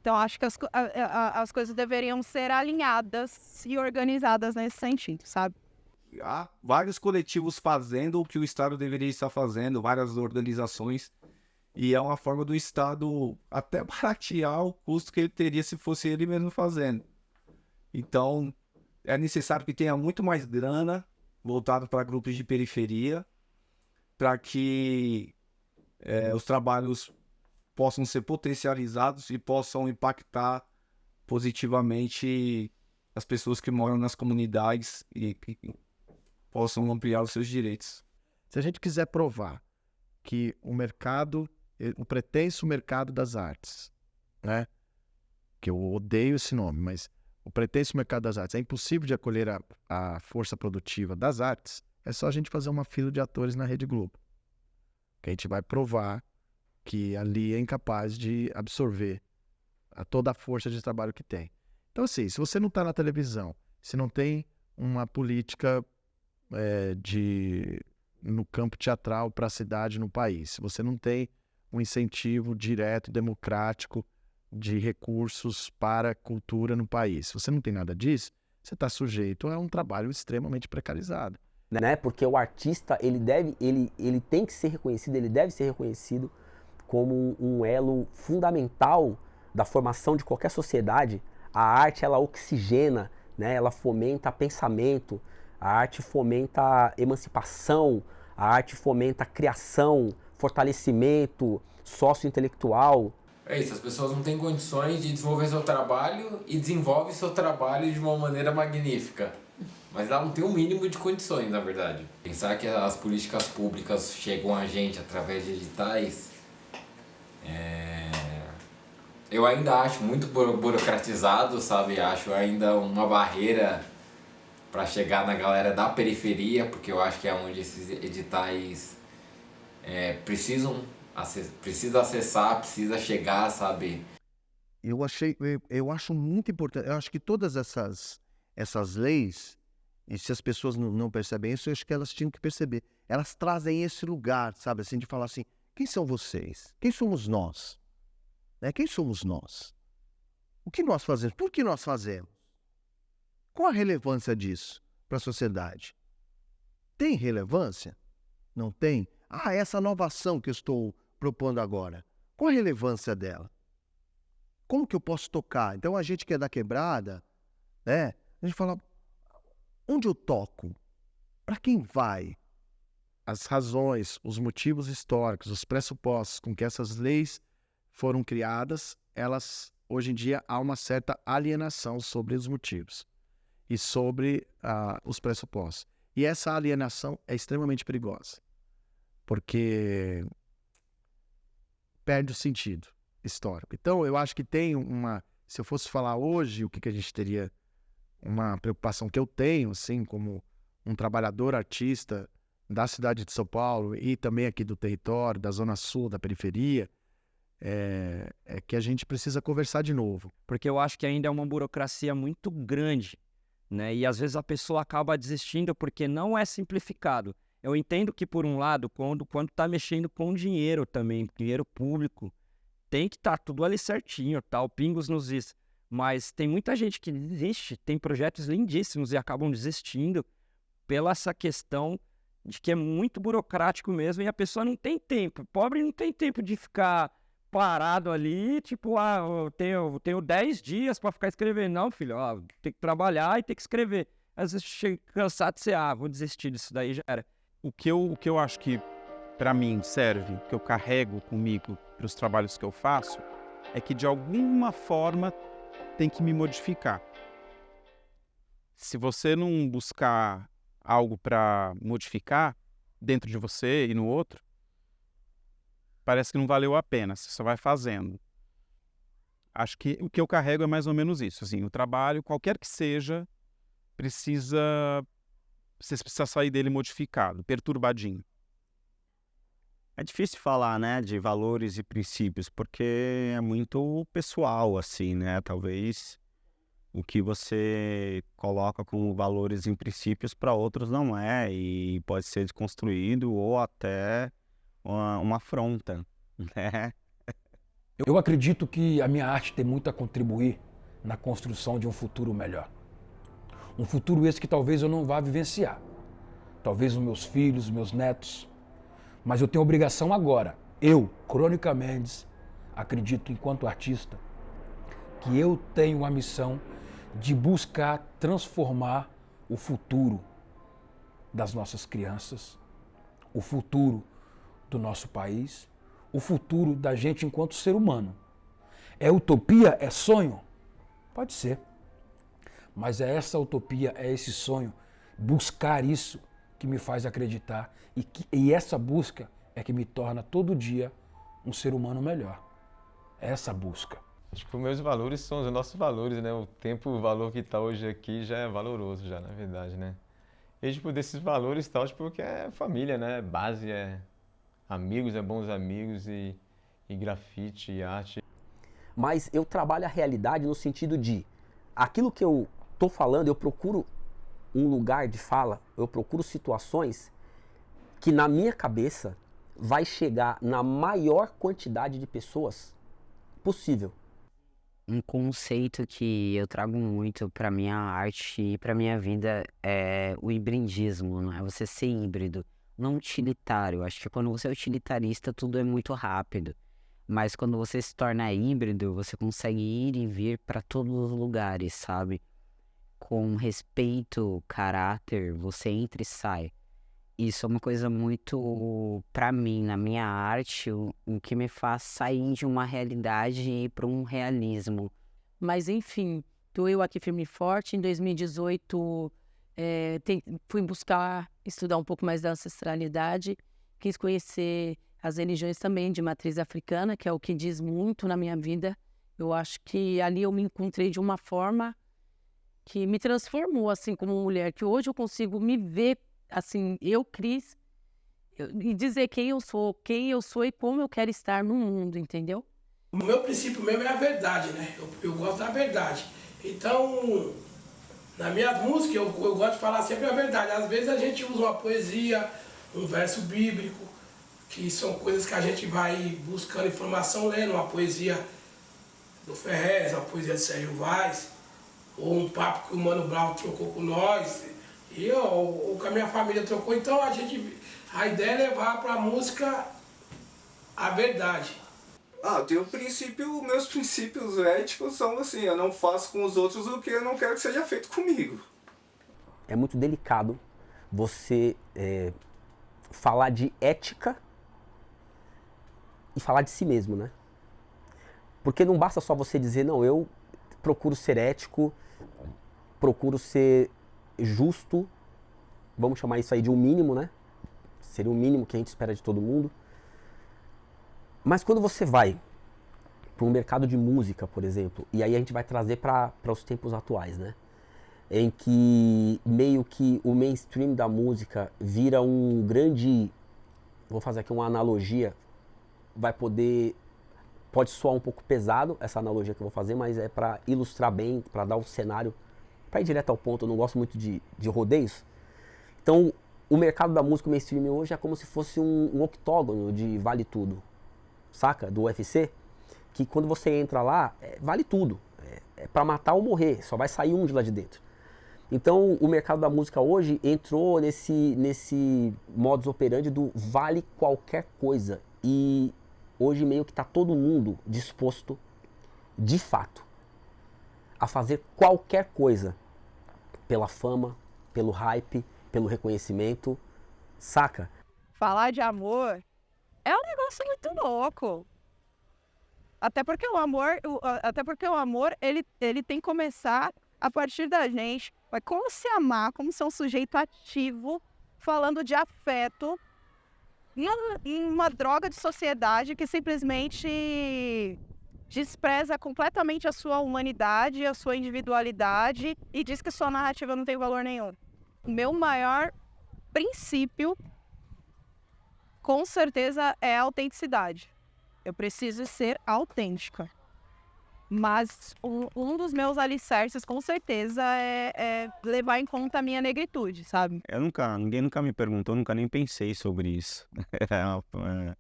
Então, acho que as coisas deveriam ser alinhadas e organizadas nesse sentido, sabe? Há vários coletivos fazendo o que o Estado deveria estar fazendo, várias organizações, e é uma forma do Estado até baratear o custo que ele teria se fosse ele mesmo fazendo. Então, é necessário que tenha muito mais grana voltado para grupos de periferia, para que os trabalhos possam ser potencializados e possam impactar positivamente as pessoas que moram nas comunidades e possam ampliar os seus direitos. Se a gente quiser provar que o mercado, o pretenso mercado das artes, né? Que eu odeio esse nome, mas o pretenso mercado das artes é impossível de acolher a força produtiva das artes, é só a gente fazer uma fila de atores na Rede Globo. Que a gente vai provar que ali é incapaz de absorver toda a força de trabalho que tem. Então, assim, se você não está na televisão, se não tem uma política no campo teatral para a cidade, no país, se você não tem um incentivo direto, democrático, de recursos para a cultura no país, se você não tem nada disso, você está sujeito a um trabalho extremamente precarizado. Né? Porque o artista, ele tem que ser reconhecido, ele deve ser reconhecido como um elo fundamental da formação de qualquer sociedade. A arte, ela oxigena, né? Ela fomenta pensamento, a arte fomenta a emancipação, a arte fomenta a criação, fortalecimento sociointelectual. É isso, as pessoas não têm condições de desenvolver seu trabalho e desenvolvem seu trabalho de uma maneira magnífica. Mas ela não tem o mínimo de condições, na verdade. Pensar que as políticas públicas chegam a gente através de editais, eu ainda acho muito burocratizado, sabe? Acho ainda uma barreira para chegar na galera da periferia, porque eu acho que é onde esses editais precisa acessar, precisa chegar, sabe? Eu acho muito importante, eu acho que todas essas leis, e se as pessoas não percebem isso, eu acho que elas tinham que perceber. Elas trazem esse lugar, sabe, assim, de falar assim, quem são vocês? Quem somos nós? Né? Quem somos nós? O que nós fazemos? Por que nós fazemos? Qual a relevância disso para a sociedade? Tem relevância? Não tem? Essa nova ação que eu estou propondo agora, qual a relevância dela? Como que eu posso tocar? Então, a gente que é da quebrada, né? A gente fala, onde eu toco? Para quem vai? As razões, os motivos históricos, os pressupostos com que essas leis foram criadas, elas, hoje em dia, há uma certa alienação sobre os motivos e sobre os pressupostos. E essa alienação é extremamente perigosa, porque perde o sentido histórico. Então, eu acho que tem se eu fosse falar hoje, o que a gente teria, uma preocupação que eu tenho, assim, como um trabalhador artista da cidade de São Paulo e também aqui do território, da Zona Sul, da periferia, é que a gente precisa conversar de novo. Porque eu acho que ainda é uma burocracia muito grande, né? E às vezes a pessoa acaba desistindo porque não é simplificado. Eu entendo que, por um lado, quando está mexendo com dinheiro também, dinheiro público, tem que estar tudo ali certinho, tal, pingos nos is. Mas tem muita gente que desiste, tem projetos lindíssimos e acabam desistindo pela essa questão de que é muito burocrático mesmo e a pessoa não tem tempo. O pobre não tem tempo de ficar parado ali, tipo, eu tenho 10 dias para ficar escrevendo. Não, filho, tem que trabalhar e tem que escrever. Às vezes chega cansado de ser, vou desistir disso daí, já era. O que eu acho que para mim serve, que eu carrego comigo para os trabalhos que eu faço, é que de alguma forma tem que me modificar. Se você não buscar algo para modificar dentro de você e no outro, parece que não valeu a pena, você só vai fazendo. Acho que o que eu carrego é mais ou menos isso, assim, o trabalho, qualquer que seja, precisa você precisa sair dele modificado, perturbadinho? É difícil falar, né, de valores e princípios, porque é muito pessoal, assim, né? Talvez o que você coloca como valores e princípios para outros não é, e pode ser desconstruído ou até uma afronta, né? Eu acredito que a minha arte tem muito a contribuir na construção de um futuro melhor. Um futuro esse que talvez eu não vá vivenciar. Talvez os meus filhos, os meus netos. Mas eu tenho obrigação agora, eu, Crônica Mendes, acredito enquanto artista, que eu tenho a missão de buscar transformar o futuro das nossas crianças, o futuro do nosso país, o futuro da gente enquanto ser humano. É utopia? É sonho? Pode ser. Mas é essa utopia, é esse sonho, buscar isso que me faz acreditar e essa busca é que me torna todo dia um ser humano melhor. É essa busca. Acho que os meus valores são os nossos valores, né? O tempo, o valor que está hoje aqui já é valoroso, já, na verdade, né? E, tipo, desses valores tal, tipo, que é família, né? Base é amigos, é bons amigos e grafite e arte. Mas eu trabalho a realidade no sentido de aquilo que eu tô falando, eu procuro um lugar de fala, eu procuro situações que na minha cabeça vai chegar na maior quantidade de pessoas possível. Um conceito que eu trago muito para minha arte e para minha vida é o hibridismo, não é? Você ser híbrido, não utilitário. Acho que quando você é utilitarista tudo é muito rápido, mas quando você se torna híbrido, você consegue ir e vir para todos os lugares, sabe? Com respeito, caráter, você entra e sai. Isso é uma coisa muito, para mim, na minha arte, o que me faz sair de uma realidade e ir para um realismo. Mas, enfim, tô eu aqui firme e forte. Em 2018, fui buscar estudar um pouco mais da ancestralidade. Quis conhecer as religiões também de matriz africana, que é o que diz muito na minha vida. Eu acho que ali eu me encontrei de uma forma que me transformou, assim, como mulher, que hoje eu consigo me ver, assim, eu, Cris, e dizer quem eu sou e como eu quero estar no mundo, entendeu? O meu princípio mesmo é a verdade, né? Eu gosto da verdade. Então, na minha música, eu gosto de falar sempre a verdade. Às vezes a gente usa uma poesia, um verso bíblico, que são coisas que a gente vai buscando informação lendo, uma poesia do Ferrez, uma poesia de Sérgio Vaz, ou um papo que o Mano Brown trocou com nós, ou que a minha família trocou. Então a ideia é levar para a música a verdade. Eu tenho meus princípios éticos são assim, eu não faço com os outros o que eu não quero que seja feito comigo. É muito delicado você falar de ética e falar de si mesmo, né? Porque não basta só você dizer, não, eu procuro ser ético, procuro ser justo, vamos chamar isso aí de um mínimo, né? Seria o mínimo que a gente espera de todo mundo. Mas quando você vai para um mercado de música, por exemplo, e aí a gente vai trazer para os tempos atuais, né? Em que meio que o mainstream da música vira um grande, vou fazer aqui uma analogia, pode soar um pouco pesado essa analogia que eu vou fazer, mas é para ilustrar bem, para dar um cenário, para ir direto ao ponto. Eu não gosto muito de rodeios. Então, o mercado da música mainstream hoje é como se fosse um octógono de vale tudo, saca? Do UFC, que quando você entra lá, vale tudo. É para matar ou morrer, só vai sair um de lá de dentro. Então, o mercado da música hoje entrou nesse modus operandi do vale qualquer coisa. E hoje meio que está todo mundo disposto, de fato, a fazer qualquer coisa pela fama, pelo hype, pelo reconhecimento, saca? Falar de amor é um negócio muito louco. Até porque o amor, ele tem que começar a partir da gente. Mas como se amar, como ser um sujeito ativo, falando de afeto, em uma droga de sociedade que simplesmente despreza completamente a sua humanidade, a sua individualidade e diz que sua narrativa não tem valor nenhum. O meu maior princípio, com certeza, é a autenticidade. Eu preciso ser autêntica. Mas um dos meus alicerces, com certeza, é levar em conta a minha negritude, sabe? Ninguém nunca me perguntou, nunca nem pensei sobre isso. É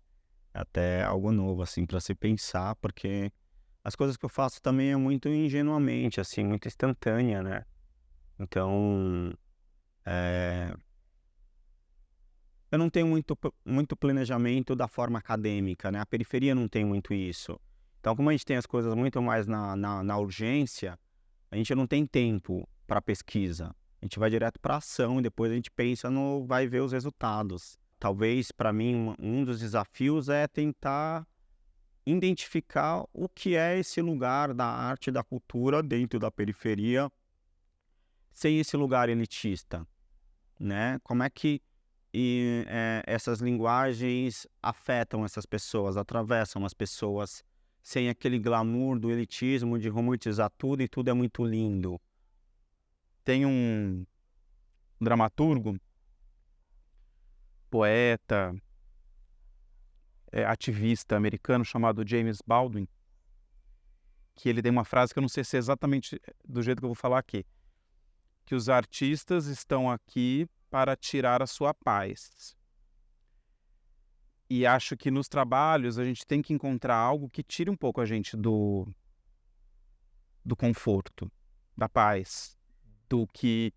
até algo novo, assim, para se pensar, porque as coisas que eu faço também é muito ingenuamente, assim, muito instantânea, né? Então, eu não tenho muito planejamento da forma acadêmica, né? A periferia não tem muito isso. Então, como a gente tem as coisas muito mais na urgência, a gente não tem tempo para pesquisa. A gente vai direto para ação e depois a gente pensa vai ver os resultados. Talvez, para mim, um dos desafios é tentar identificar o que é esse lugar da arte e da cultura dentro da periferia, sem esse lugar elitista, né? Como é que essas linguagens afetam essas pessoas, atravessam as pessoas, sem aquele glamour do elitismo, de romantizar tudo e tudo é muito lindo. Tem um dramaturgo, poeta, ativista americano chamado James Baldwin, que ele tem uma frase que eu não sei se é exatamente do jeito que eu vou falar aqui, que os artistas estão aqui para tirar a sua paz. E acho que nos trabalhos a gente tem que encontrar algo que tire um pouco a gente do conforto, da paz, do que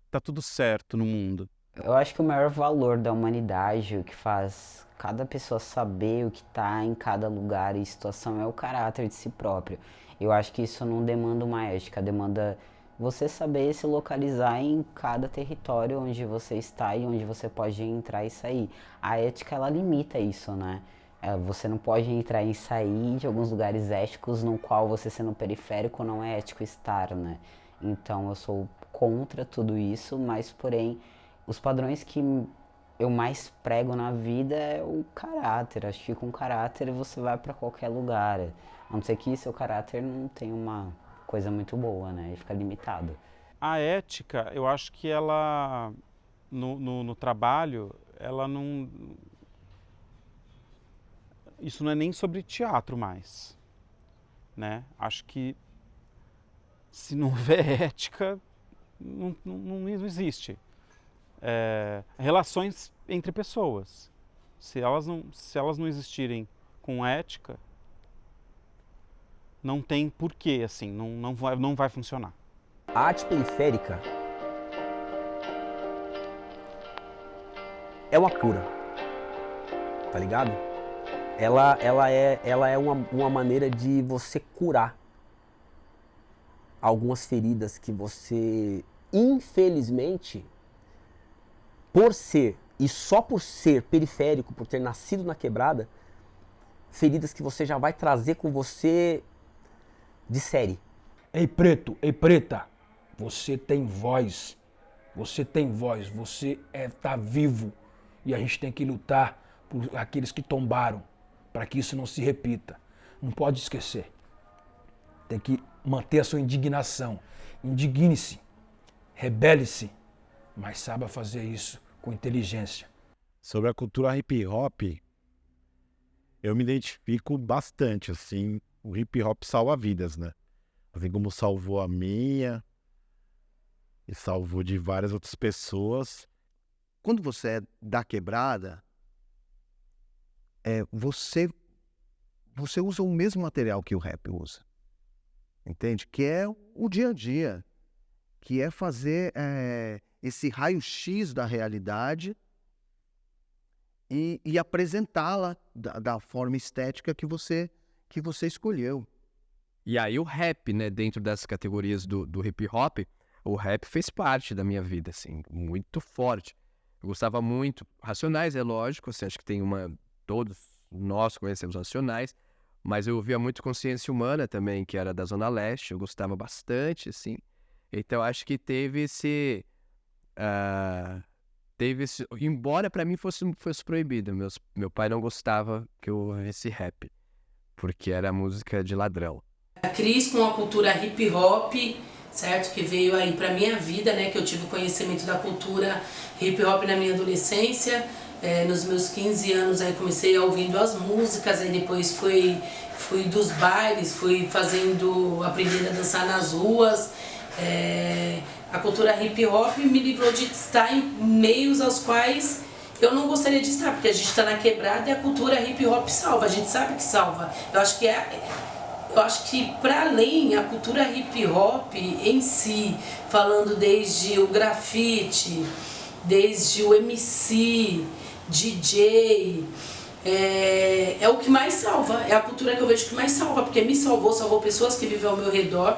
tá tudo certo no mundo. Eu acho que o maior valor da humanidade, o que faz cada pessoa saber o que está em cada lugar e situação, é o caráter de si próprio. Eu acho que isso não demanda uma ética, demanda você saber se localizar em cada território onde você está e onde você pode entrar e sair. A ética, ela limita isso, né? Você não pode entrar e sair de alguns lugares éticos no qual você, sendo periférico, não é ético estar, né? Então eu sou contra tudo isso, mas porém os padrões que eu mais prego na vida é o caráter. Acho que com caráter você vai para qualquer lugar. A não ser que seu caráter não tenha uma coisa muito boa, né? E fica limitado. A ética, eu acho que ela, no trabalho, ela não... Isso não é nem sobre teatro mais, né? Acho que se não houver ética, não existe. Relações entre pessoas, se elas não existirem com ética, não tem porquê, assim, não vai funcionar. A arte periférica é uma cura, tá ligado? Ela é uma maneira de você curar algumas feridas que você, infelizmente, por ser, e só por ser periférico, por ter nascido na quebrada, feridas que você já vai trazer com você de série. Ei preto, ei preta, você tem voz, você tá vivo e a gente tem que lutar por aqueles que tombaram, para que isso não se repita. Não pode esquecer. Tem que manter a sua indignação. Indigne-se, rebele-se, mas saiba fazer isso com inteligência. Sobre a cultura hip hop, eu me identifico bastante, assim, o hip hop salva vidas, né? Assim como salvou a minha e salvou de várias outras pessoas. Quando você é da quebrada, você usa o mesmo material que o rap usa, entende? Que é o dia a dia, que é fazer esse raio-x da realidade e apresentá-la da forma estética que você escolheu. E aí o rap, né, dentro das categorias do hip hop, o rap fez parte da minha vida, assim, muito forte. Eu gostava muito, Racionais é lógico, assim, acho que tem todos nós conhecemos Racionais, mas eu ouvia muito Consciência Humana também, que era da Zona Leste, eu gostava bastante, assim. Então acho que teve esse, embora pra mim fosse proibido, meu pai não gostava que eu ouvisse rap, porque era música de ladrão. A Cris, com a cultura hip hop, certo? Que veio aí pra minha vida, né? Que eu tive conhecimento da cultura hip hop na minha adolescência. Nos meus 15 anos aí comecei ouvindo as músicas, aí depois fui dos bailes, aprendendo a dançar nas ruas. A cultura hip hop me livrou de estar em meios aos quais eu não gostaria de estar, porque a gente está na quebrada e a cultura hip hop salva, a gente sabe que salva. Eu acho que para além, a cultura hip hop em si, falando desde o grafite, desde o MC, DJ, é o que mais salva, é a cultura que eu vejo que mais salva, porque me salvou pessoas que vivem ao meu redor,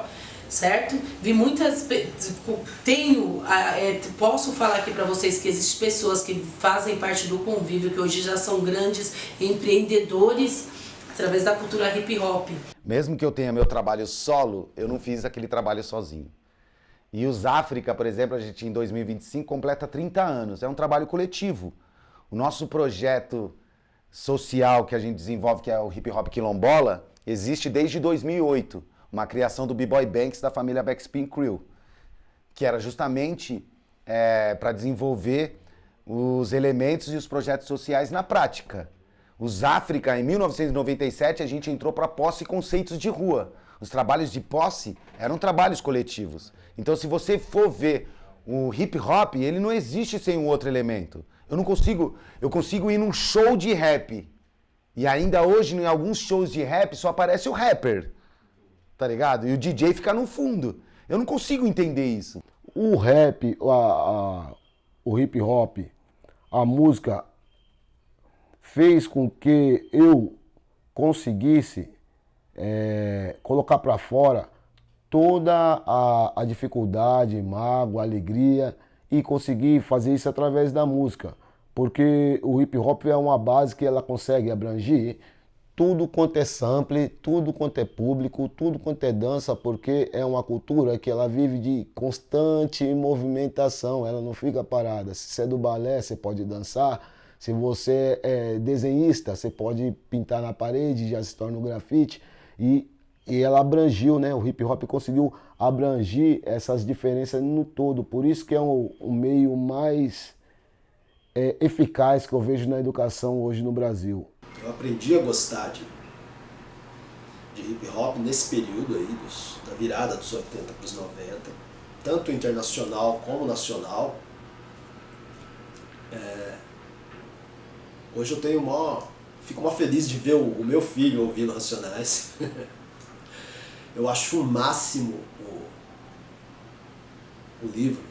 certo? Vi muitas, posso falar aqui para vocês que existem pessoas que fazem parte do convívio, que hoje já são grandes empreendedores através da cultura hip hop. Mesmo que eu tenha meu trabalho solo, eu não fiz aquele trabalho sozinho. E os África, por exemplo, a gente em 2025 completa 30 anos, é um trabalho coletivo. O nosso projeto social que a gente desenvolve, que é o Hip Hop Quilombola, existe desde 2008. Uma criação do B-Boy Banks da família Backspin Crew, que era justamente para desenvolver os elementos e os projetos sociais na prática. Os África, em 1997, a gente entrou para posse e conceitos de rua. Os trabalhos de posse eram trabalhos coletivos. Então, se você for ver o hip hop, ele não existe sem um outro elemento. Eu consigo ir num show de rap. E ainda hoje, em alguns shows de rap, só aparece o rapper. Tá ligado? E o DJ fica no fundo. Eu não consigo entender isso. O rap, o hip hop, a música fez com que eu conseguisse colocar para fora toda a dificuldade, mágoa, alegria e conseguir fazer isso através da música. Porque o hip hop é uma base que ela consegue abranger tudo quanto é sample, tudo quanto é público, tudo quanto é dança, porque é uma cultura que ela vive de constante movimentação, ela não fica parada. Se você é do balé, você pode dançar. Se você é desenhista, você pode pintar na parede, já se torna um grafite. E ela abrangiu, né? O hip hop conseguiu abranger essas diferenças no todo. Por isso que é o meio mais eficaz que eu vejo na educação hoje no Brasil. Eu aprendi a gostar de hip hop nesse período aí, da virada dos 80 para os 90, tanto internacional como nacional. Hoje eu fico feliz de ver o meu filho ouvindo Racionais. Eu acho o máximo o livro,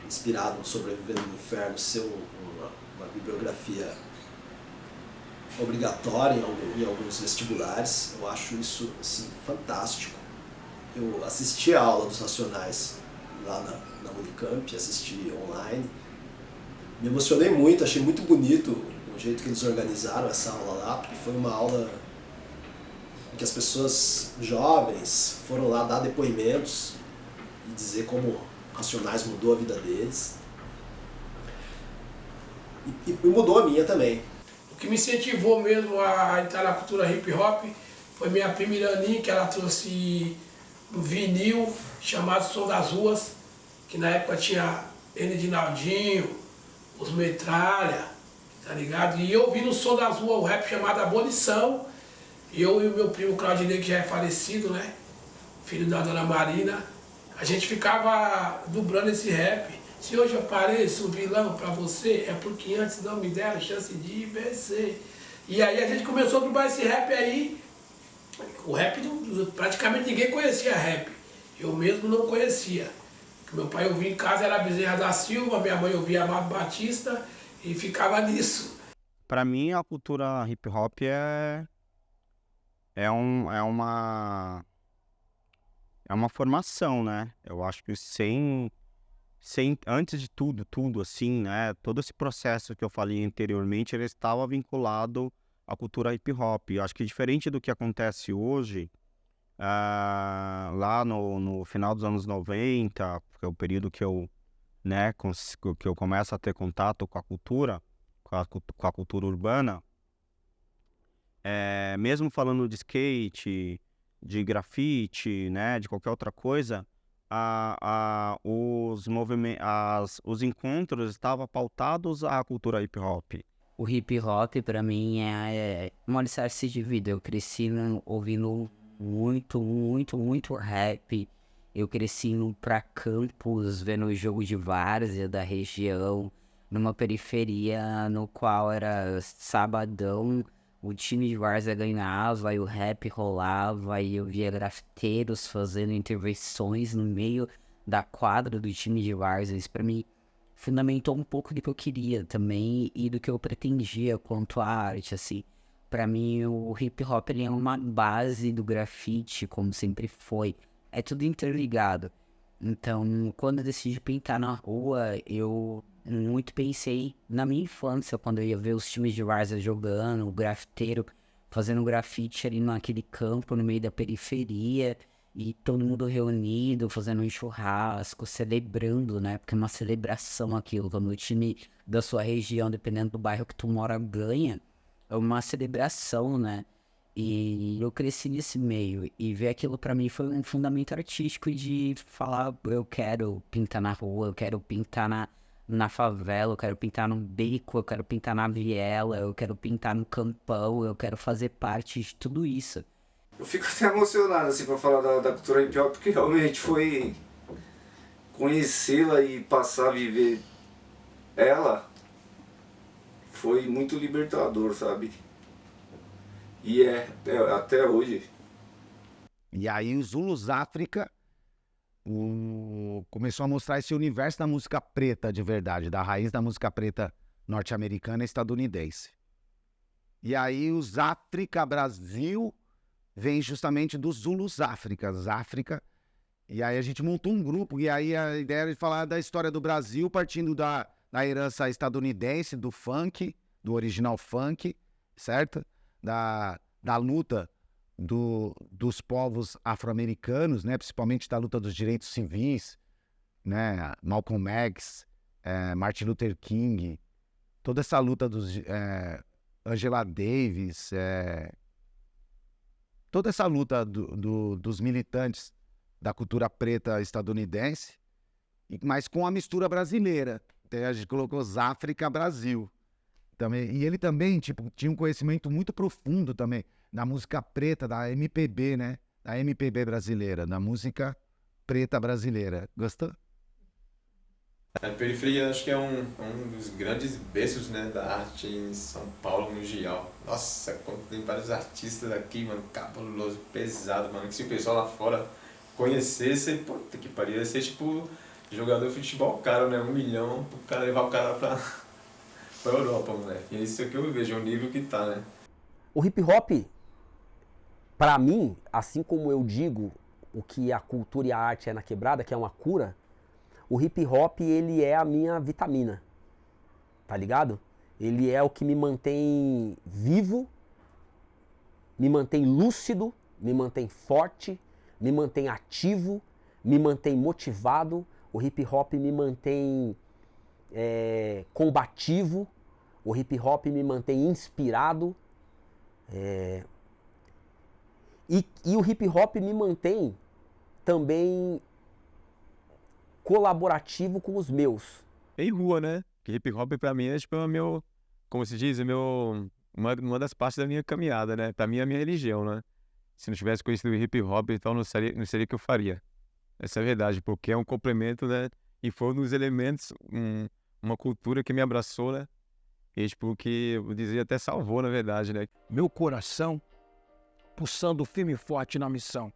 inspirado no Sobrevivendo no Inferno, ser uma bibliografia obrigatória em alguns vestibulares. Eu acho isso assim, fantástico. Eu assisti a aula dos Racionais lá na Unicamp, assisti online. Me emocionei muito, achei muito bonito o jeito que eles organizaram essa aula lá, porque foi uma aula em que as pessoas jovens foram lá dar depoimentos e dizer como Racionais mudou a vida deles. E mudou a minha também. O que me incentivou mesmo a entrar na cultura hip hop foi minha prima Irani, que ela trouxe um vinil chamado Som das Ruas, que na época tinha N. Dinaldinho, os Metralha, tá ligado? E eu ouvi no Som das Ruas o rap chamado Abolição. Eu e o meu primo Claudinei, que já é falecido, né? Filho da dona Marina, a gente ficava dublando esse rap. Se hoje eu pareço vilão pra você, é porque antes não me deram chance de vencer. E aí a gente começou a dublar esse rap aí. O rap, praticamente ninguém conhecia rap. Eu mesmo não conhecia. Meu pai ouvia em casa, era Bezerra da Silva, minha mãe ouvia Amado Batista e ficava nisso. Pra mim, a cultura hip hop é uma formação, né? Eu acho que antes de tudo assim, né? Todo esse processo que eu falei anteriormente, ele estava vinculado à cultura hip hop. Eu acho que diferente do que acontece hoje, lá no final dos anos 90, que é o período que eu começo a ter contato com a cultura, com a cultura urbana, mesmo falando de skate, de grafite, né, de qualquer outra coisa, os encontros estavam pautados à cultura hip hop? O hip hop, pra mim, é um alicerce de vida. Eu cresci ouvindo muito rap. Eu cresci indo pra campus, vendo o jogo de várzea da região, numa periferia no qual era sabadão, o time de várzea ganhava e o rap rolava e eu via grafiteiros fazendo intervenções no meio da quadra do time de várzea. Isso pra mim fundamentou um pouco do que eu queria também e do que eu pretendia quanto à arte, assim. Pra mim, o hip hop ele é uma base do grafite, como sempre foi. É tudo interligado. Então, quando eu decidi pintar na rua, eu muito pensei na minha infância, quando eu ia ver os times de várzea jogando, o grafiteiro fazendo grafite ali naquele campo, no meio da periferia, e todo mundo reunido, fazendo um churrasco, celebrando, né? Porque é uma celebração aquilo, quando o time da sua região, dependendo do bairro que tu mora, ganha, é uma celebração, né? E eu cresci nesse meio, e ver aquilo pra mim foi um fundamento artístico de falar, eu quero pintar na rua, eu quero pintar na favela, eu quero pintar no beco, eu quero pintar na viela, eu quero pintar no campão, eu quero fazer parte de tudo isso. Eu fico até emocionado assim pra falar da cultura hip hop, porque realmente foi conhecê-la e passar a viver ela foi muito libertador, sabe? E até hoje. E aí o Zulus África começou a mostrar esse universo da música preta de verdade, da raiz da música preta norte-americana e estadunidense. E aí os África Brasil vem justamente dos Zulus África. E aí a gente montou um grupo, e aí a ideia era de falar da história do Brasil, partindo da herança estadunidense, do funk, do original funk, certo? Da luta dos povos afro-americanos, né? Principalmente da luta dos direitos civis, né? Malcolm X, Martin Luther King, toda essa luta dos Angela Davis, toda essa luta dos militantes da cultura preta estadunidense, mas com a mistura brasileira. Então, a gente colocou os África Brasil. Também, e ele também tinha um conhecimento muito profundo também da música preta, da MPB, né? Da MPB brasileira, da música preta brasileira. Gostou? A periferia acho que é um dos grandes berços, né, da arte em São Paulo no geral. Nossa, tem vários artistas aqui, mano, cabuloso, pesado, mano, que se o pessoal lá fora conhecesse, puta que pariu, ia ser tipo jogador de futebol caro, né, 1 milhão, o cara levar o cara pra Europa, moleque. E isso é que eu vejo, é o nível que tá, né. O hip hop, pra mim, assim como eu digo o que a cultura e a arte é na quebrada, que é uma cura, o hip hop, ele é a minha vitamina, tá ligado? Ele é o que me mantém vivo, me mantém lúcido, me mantém forte, me mantém ativo, me mantém motivado. O hip hop me mantém combativo, o hip hop me mantém inspirado. E o hip hop me mantém também colaborativo com os meus. Em rua, né? Que hip hop pra mim é tipo como se diz, uma das partes da minha caminhada, né? Pra mim é a minha religião, né? Se não tivesse conhecido o hip hop, então não seria o que eu faria. Essa é a verdade, porque é um complemento, né? E foi um dos elementos, uma cultura que me abraçou, né? E tipo, que eu dizia até salvou, na verdade, né? Meu coração pulsando firme e forte na missão,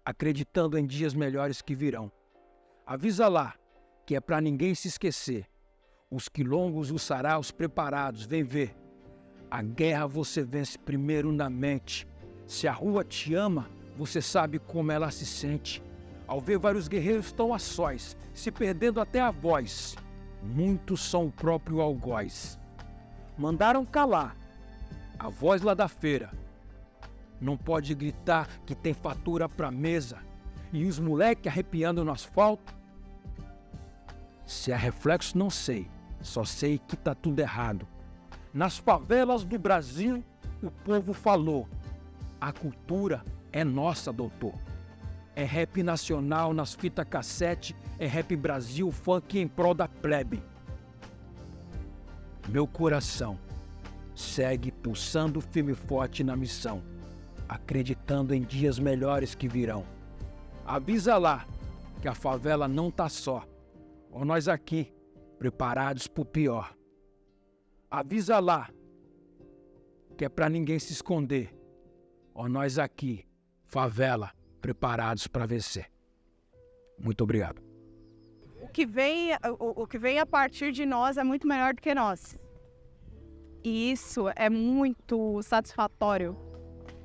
acreditando em dias melhores que virão. Avisa lá, que é pra ninguém se esquecer. Os quilombos, os saraus preparados, vem ver. A guerra você vence primeiro na mente. Se a rua te ama, você sabe como ela se sente. Ao ver vários guerreiros tão a sós, se perdendo até a voz. Muitos são o próprio algoz. Mandaram calar a voz lá da feira. Não pode gritar que tem fatura pra mesa. E os moleque arrepiando no asfalto. Se é reflexo, não sei. Só sei que tá tudo errado. Nas favelas do Brasil, o povo falou. A cultura é nossa, doutor. É rap nacional nas fitas cassete, é rap Brasil, funk em prol da plebe. Meu coração segue pulsando firme e forte na missão, acreditando em dias melhores que virão. Avisa lá que a favela não tá só, ó nós aqui, preparados pro pior. Avisa lá que é pra ninguém se esconder, ó nós aqui, favela, preparados para vencer. Muito obrigado. O que vem a partir de nós é muito melhor do que nós. E isso é muito satisfatório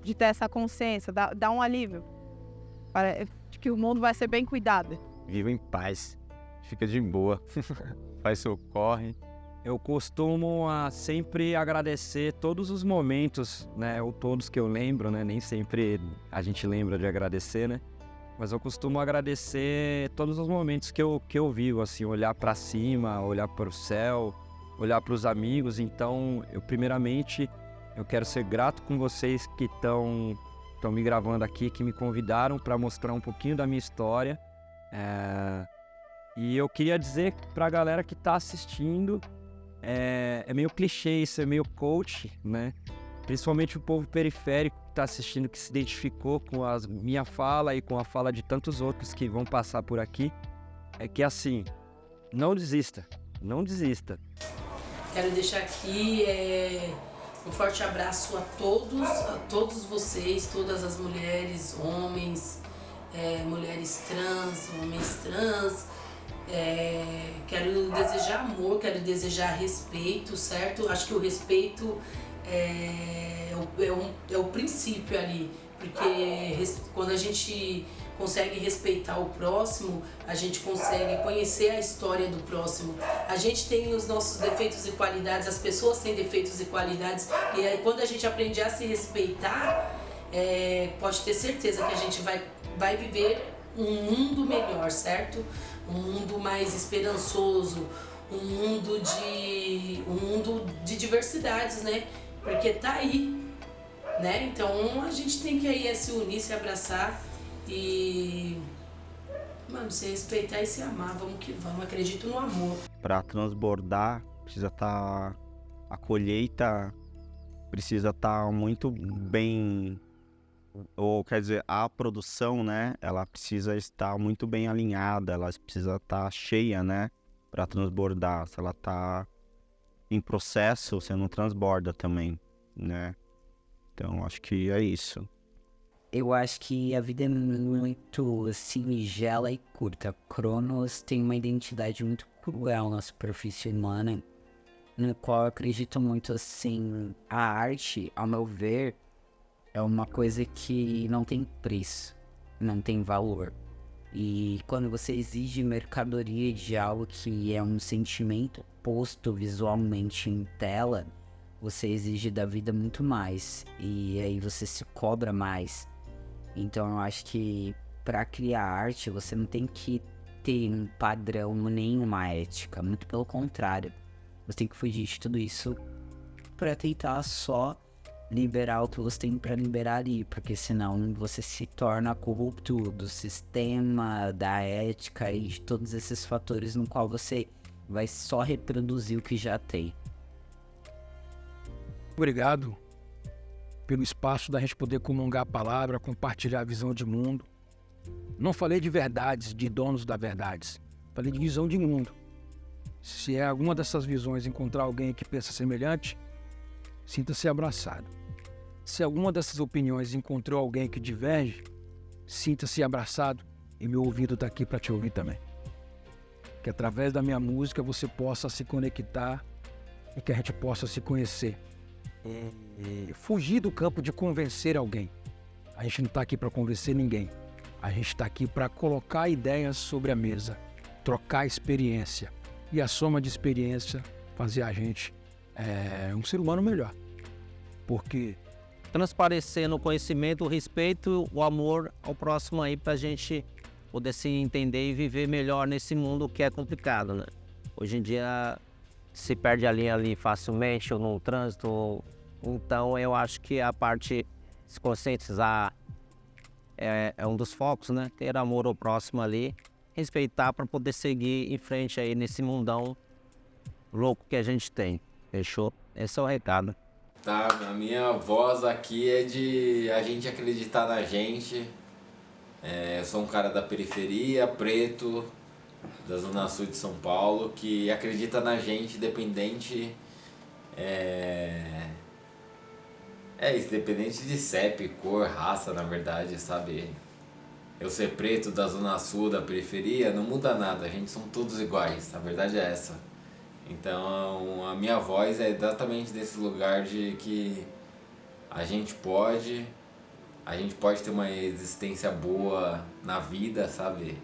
de ter essa consciência, dá um alívio. De que o mundo vai ser bem cuidado. Viva em paz. Fica de boa. Faz seu corre. Eu costumo sempre agradecer todos os momentos, né? Ou todos que eu lembro, né? Nem sempre a gente lembra de agradecer, né? Mas eu costumo agradecer todos os momentos que eu vivo, assim, olhar para cima, olhar para o céu, olhar para os amigos. Então, primeiramente, eu quero ser grato com vocês que estão me gravando aqui, que me convidaram para mostrar um pouquinho da minha história. E eu queria dizer para a galera que está assistindo, é meio clichê isso, é meio coach, né? Principalmente o povo periférico que está assistindo, que se identificou com a minha fala e com a fala de tantos outros que vão passar por aqui, é que assim, não desista, não desista. Quero deixar aqui um forte abraço a todos vocês, todas as mulheres, homens, mulheres trans, homens trans. Quero desejar amor, quero desejar respeito, certo? Acho que o respeito é o princípio ali, porque quando a gente consegue respeitar o próximo, a gente consegue conhecer a história do próximo. A gente tem os nossos defeitos e qualidades, as pessoas têm defeitos e qualidades, e aí quando a gente aprende a se respeitar, pode ter certeza que a gente vai viver um mundo melhor, certo? Um mundo mais esperançoso, um mundo de diversidades, né? Porque tá aí, né? Então a gente tem que aí se unir, se abraçar e, mano, se respeitar e se amar. Vamos que vamos, acredito no amor. Para transbordar, precisa estar a colheita precisa estar muito bem, ou quer dizer, a produção, né, ela precisa estar muito bem alinhada, ela precisa estar cheia, né, para transbordar. Se ela tá em processo, você não transborda também, né? Então, acho que é isso. Eu acho que a vida é muito singela e curta. Cronos tem uma identidade muito cruel na superfície humana, no qual eu acredito muito assim, a arte, ao meu ver, é uma coisa que não tem preço, não tem valor. E quando você exige mercadoria de algo que é um sentimento posto visualmente em tela, você exige da vida muito mais, e aí você se cobra mais. Então eu acho que para criar arte você não tem que ter um padrão nem uma ética, muito pelo contrário. Você tem que fugir de tudo isso para tentar só liberar o que você tem para liberar ali, porque senão você se torna corrupto do sistema, da ética e de todos esses fatores no qual você vai só reproduzir o que já tem. Obrigado pelo espaço da gente poder comungar a palavra, compartilhar a visão de mundo. Não falei de verdades, de donos da verdades. Falei de visão de mundo. Se é alguma dessas visões encontrar alguém que pensa semelhante, sinta-se abraçado. Se alguma dessas opiniões encontrou alguém que diverge, sinta-se abraçado e meu ouvido está aqui para te ouvir também. Que através da minha música você possa se conectar e que a gente possa se conhecer. E fugir do campo de convencer alguém. A gente não está aqui para convencer ninguém. A gente está aqui para colocar ideias sobre a mesa, trocar experiência. E a soma de experiência fazer a gente um ser humano melhor. Porque transparecer no conhecimento, o respeito, o amor ao próximo aí pra gente poder se entender e viver melhor nesse mundo que é complicado, né? Hoje em dia se perde a linha ali facilmente ou no trânsito, então eu acho que a parte de se conscientizar é um dos focos, né? Ter amor ao próximo ali, respeitar para poder seguir em frente aí nesse mundão louco que a gente tem. Fechou? Esse é o recado. Tá, a minha voz aqui é de a gente acreditar na gente. Eu sou um cara da periferia, preto, da Zona Sul de São Paulo, que acredita na gente, independente. Independente de CEP, cor, raça, na verdade, sabe? Eu ser preto da Zona Sul, da periferia, não muda nada, a gente são todos iguais, a verdade é essa. Então, a minha voz é exatamente desse lugar de que a gente pode ter uma existência boa na vida, sabe?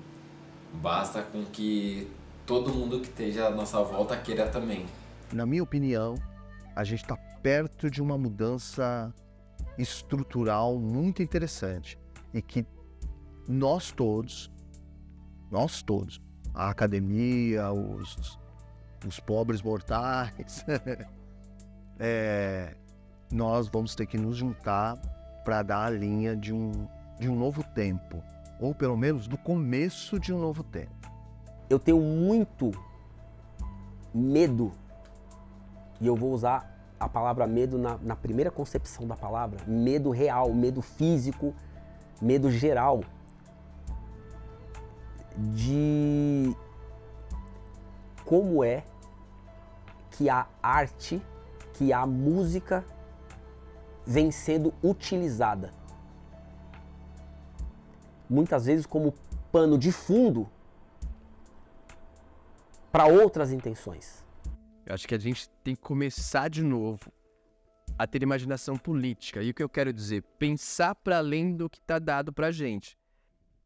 Basta com que todo mundo que esteja à nossa volta queira também. Na minha opinião, a gente está perto de uma mudança estrutural muito interessante e que nós todos, a academia, os pobres mortais, nós vamos ter que nos juntar para dar a linha de um novo tempo, ou pelo menos do começo de um novo tempo. Eu tenho muito medo, e eu vou usar a palavra medo na primeira concepção da palavra, medo real, medo físico, medo geral, de como é que a arte, que a música vem sendo utilizada. Muitas vezes como pano de fundo para outras intenções. Eu acho que a gente tem que começar de novo a ter imaginação política. E o que eu quero dizer? Pensar para além do que está dado pra gente.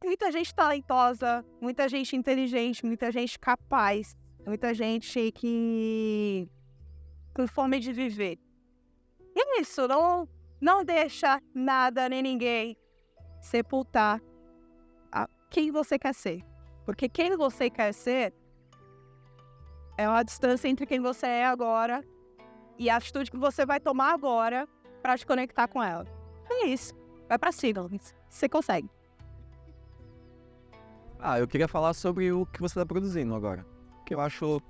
Muita gente talentosa, muita gente inteligente, muita gente capaz, muita gente que com fome de viver. E isso, não deixa nada nem ninguém sepultar quem você quer ser. Porque quem você quer ser é uma distância entre quem você é agora e a atitude que você vai tomar agora para te conectar com ela. É isso. Vai pra cima, você consegue. Eu queria falar sobre o que você está produzindo agora. Que eu acho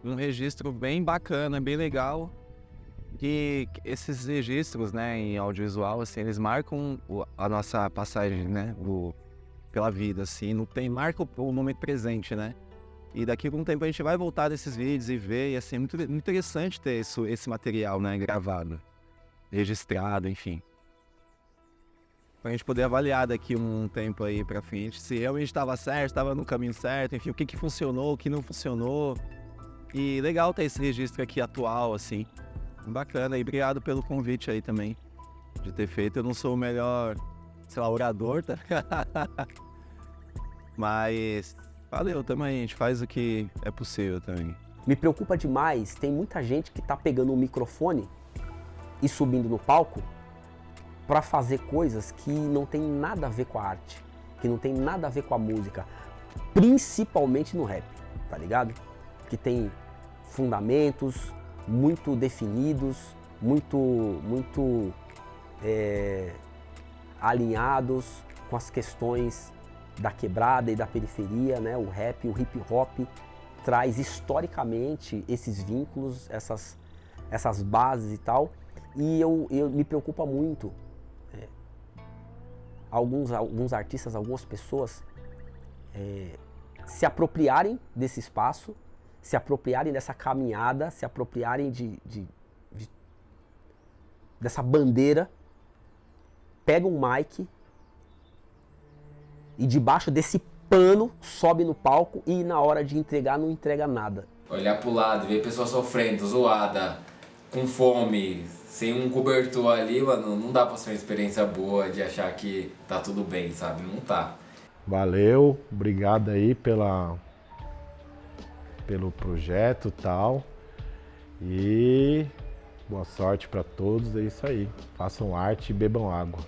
um registro bem bacana, bem legal. E esses registros, né, em audiovisual, assim, eles marcam a nossa passagem, né, pela vida, assim, marca o momento presente, né? E daqui a algum tempo a gente vai voltar desses vídeos e ver, e assim, é muito interessante ter esse material, né, gravado, registrado, enfim. Pra gente poder avaliar daqui um tempo aí pra frente, se realmente estava certo, estava no caminho certo, enfim, o que funcionou, o que não funcionou. E legal ter esse registro aqui atual, assim, bacana, e obrigado pelo convite aí também, de ter feito. Eu não sou o melhor, sei lá, orador, tá? Mas valeu também, a gente faz o que é possível também. Me preocupa demais, tem muita gente que tá pegando um microfone e subindo no palco para fazer coisas que não tem nada a ver com a arte, que não tem nada a ver com a música, principalmente no rap, tá ligado? Que tem fundamentos muito definidos, muito alinhados com as questões da quebrada e da periferia, né? O rap, o hip hop traz historicamente esses vínculos, essas bases e tal, e eu me preocupa muito alguns artistas, algumas pessoas se apropriarem desse espaço, se apropriarem dessa caminhada, se apropriarem dessa bandeira, pegam um mic e debaixo desse pano sobe no palco e na hora de entregar não entrega nada. Olhar pro lado, ver a pessoa sofrendo, zoada, com fome, sem um cobertor ali, mano, não dá pra ser uma experiência boa de achar que tá tudo bem, sabe? Não tá. Valeu, obrigado aí pelo projeto e tal. E boa sorte para todos, é isso aí. Façam arte e bebam água.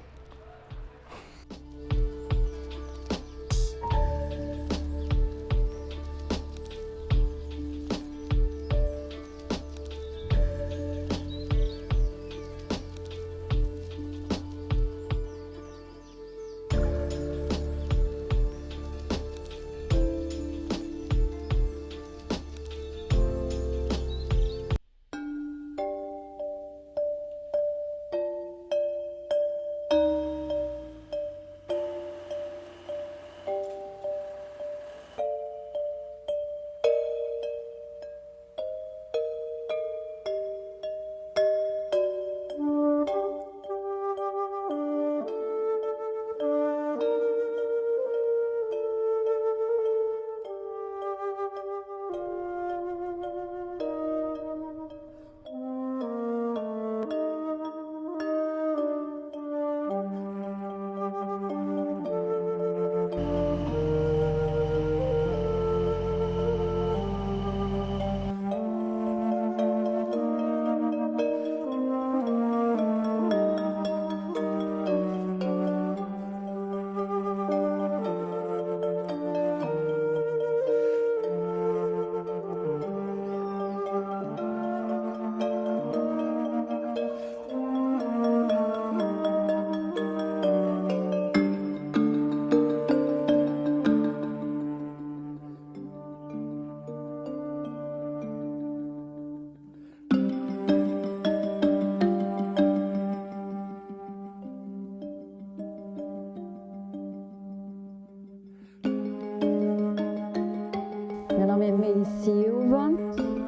Beatriz Silva,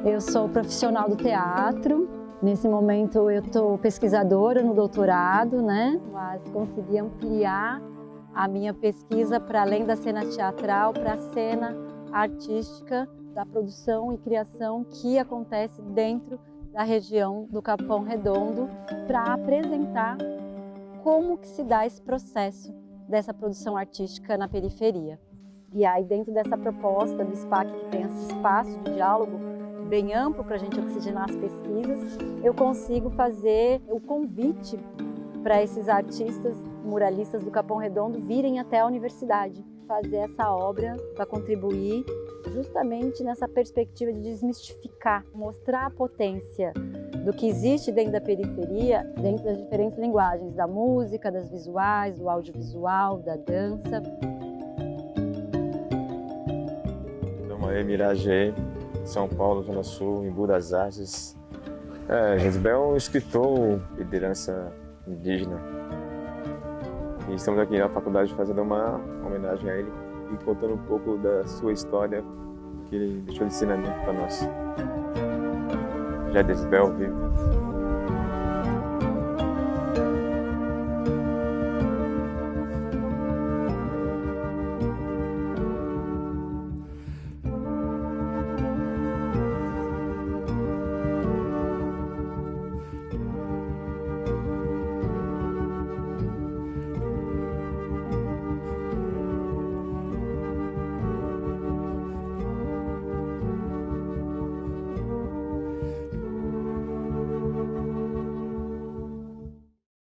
eu sou profissional do teatro. Nesse momento eu estou pesquisadora no doutorado, né? Mas consegui ampliar a minha pesquisa para além da cena teatral, para a cena artística da produção e criação que acontece dentro da região do Capão Redondo, para apresentar como que se dá esse processo dessa produção artística na periferia. E aí, dentro dessa proposta do SPAC, que tem esse espaço de diálogo bem amplo para a gente oxigenar as pesquisas, eu consigo fazer o convite para esses artistas muralistas do Capão Redondo virem até a universidade, fazer essa obra para contribuir justamente nessa perspectiva de desmistificar, mostrar a potência do que existe dentro da periferia, dentro das diferentes linguagens, da música, das visuais, do audiovisual, da dança. Meu nome é Miragê, São Paulo, Zona Sul, Embu das Artes. Gisbel é um escritor, liderança indígena. E estamos aqui na faculdade fazendo uma homenagem a ele e contando um pouco da sua história que ele deixou de ensinamento para nós. Já Gisbel vive.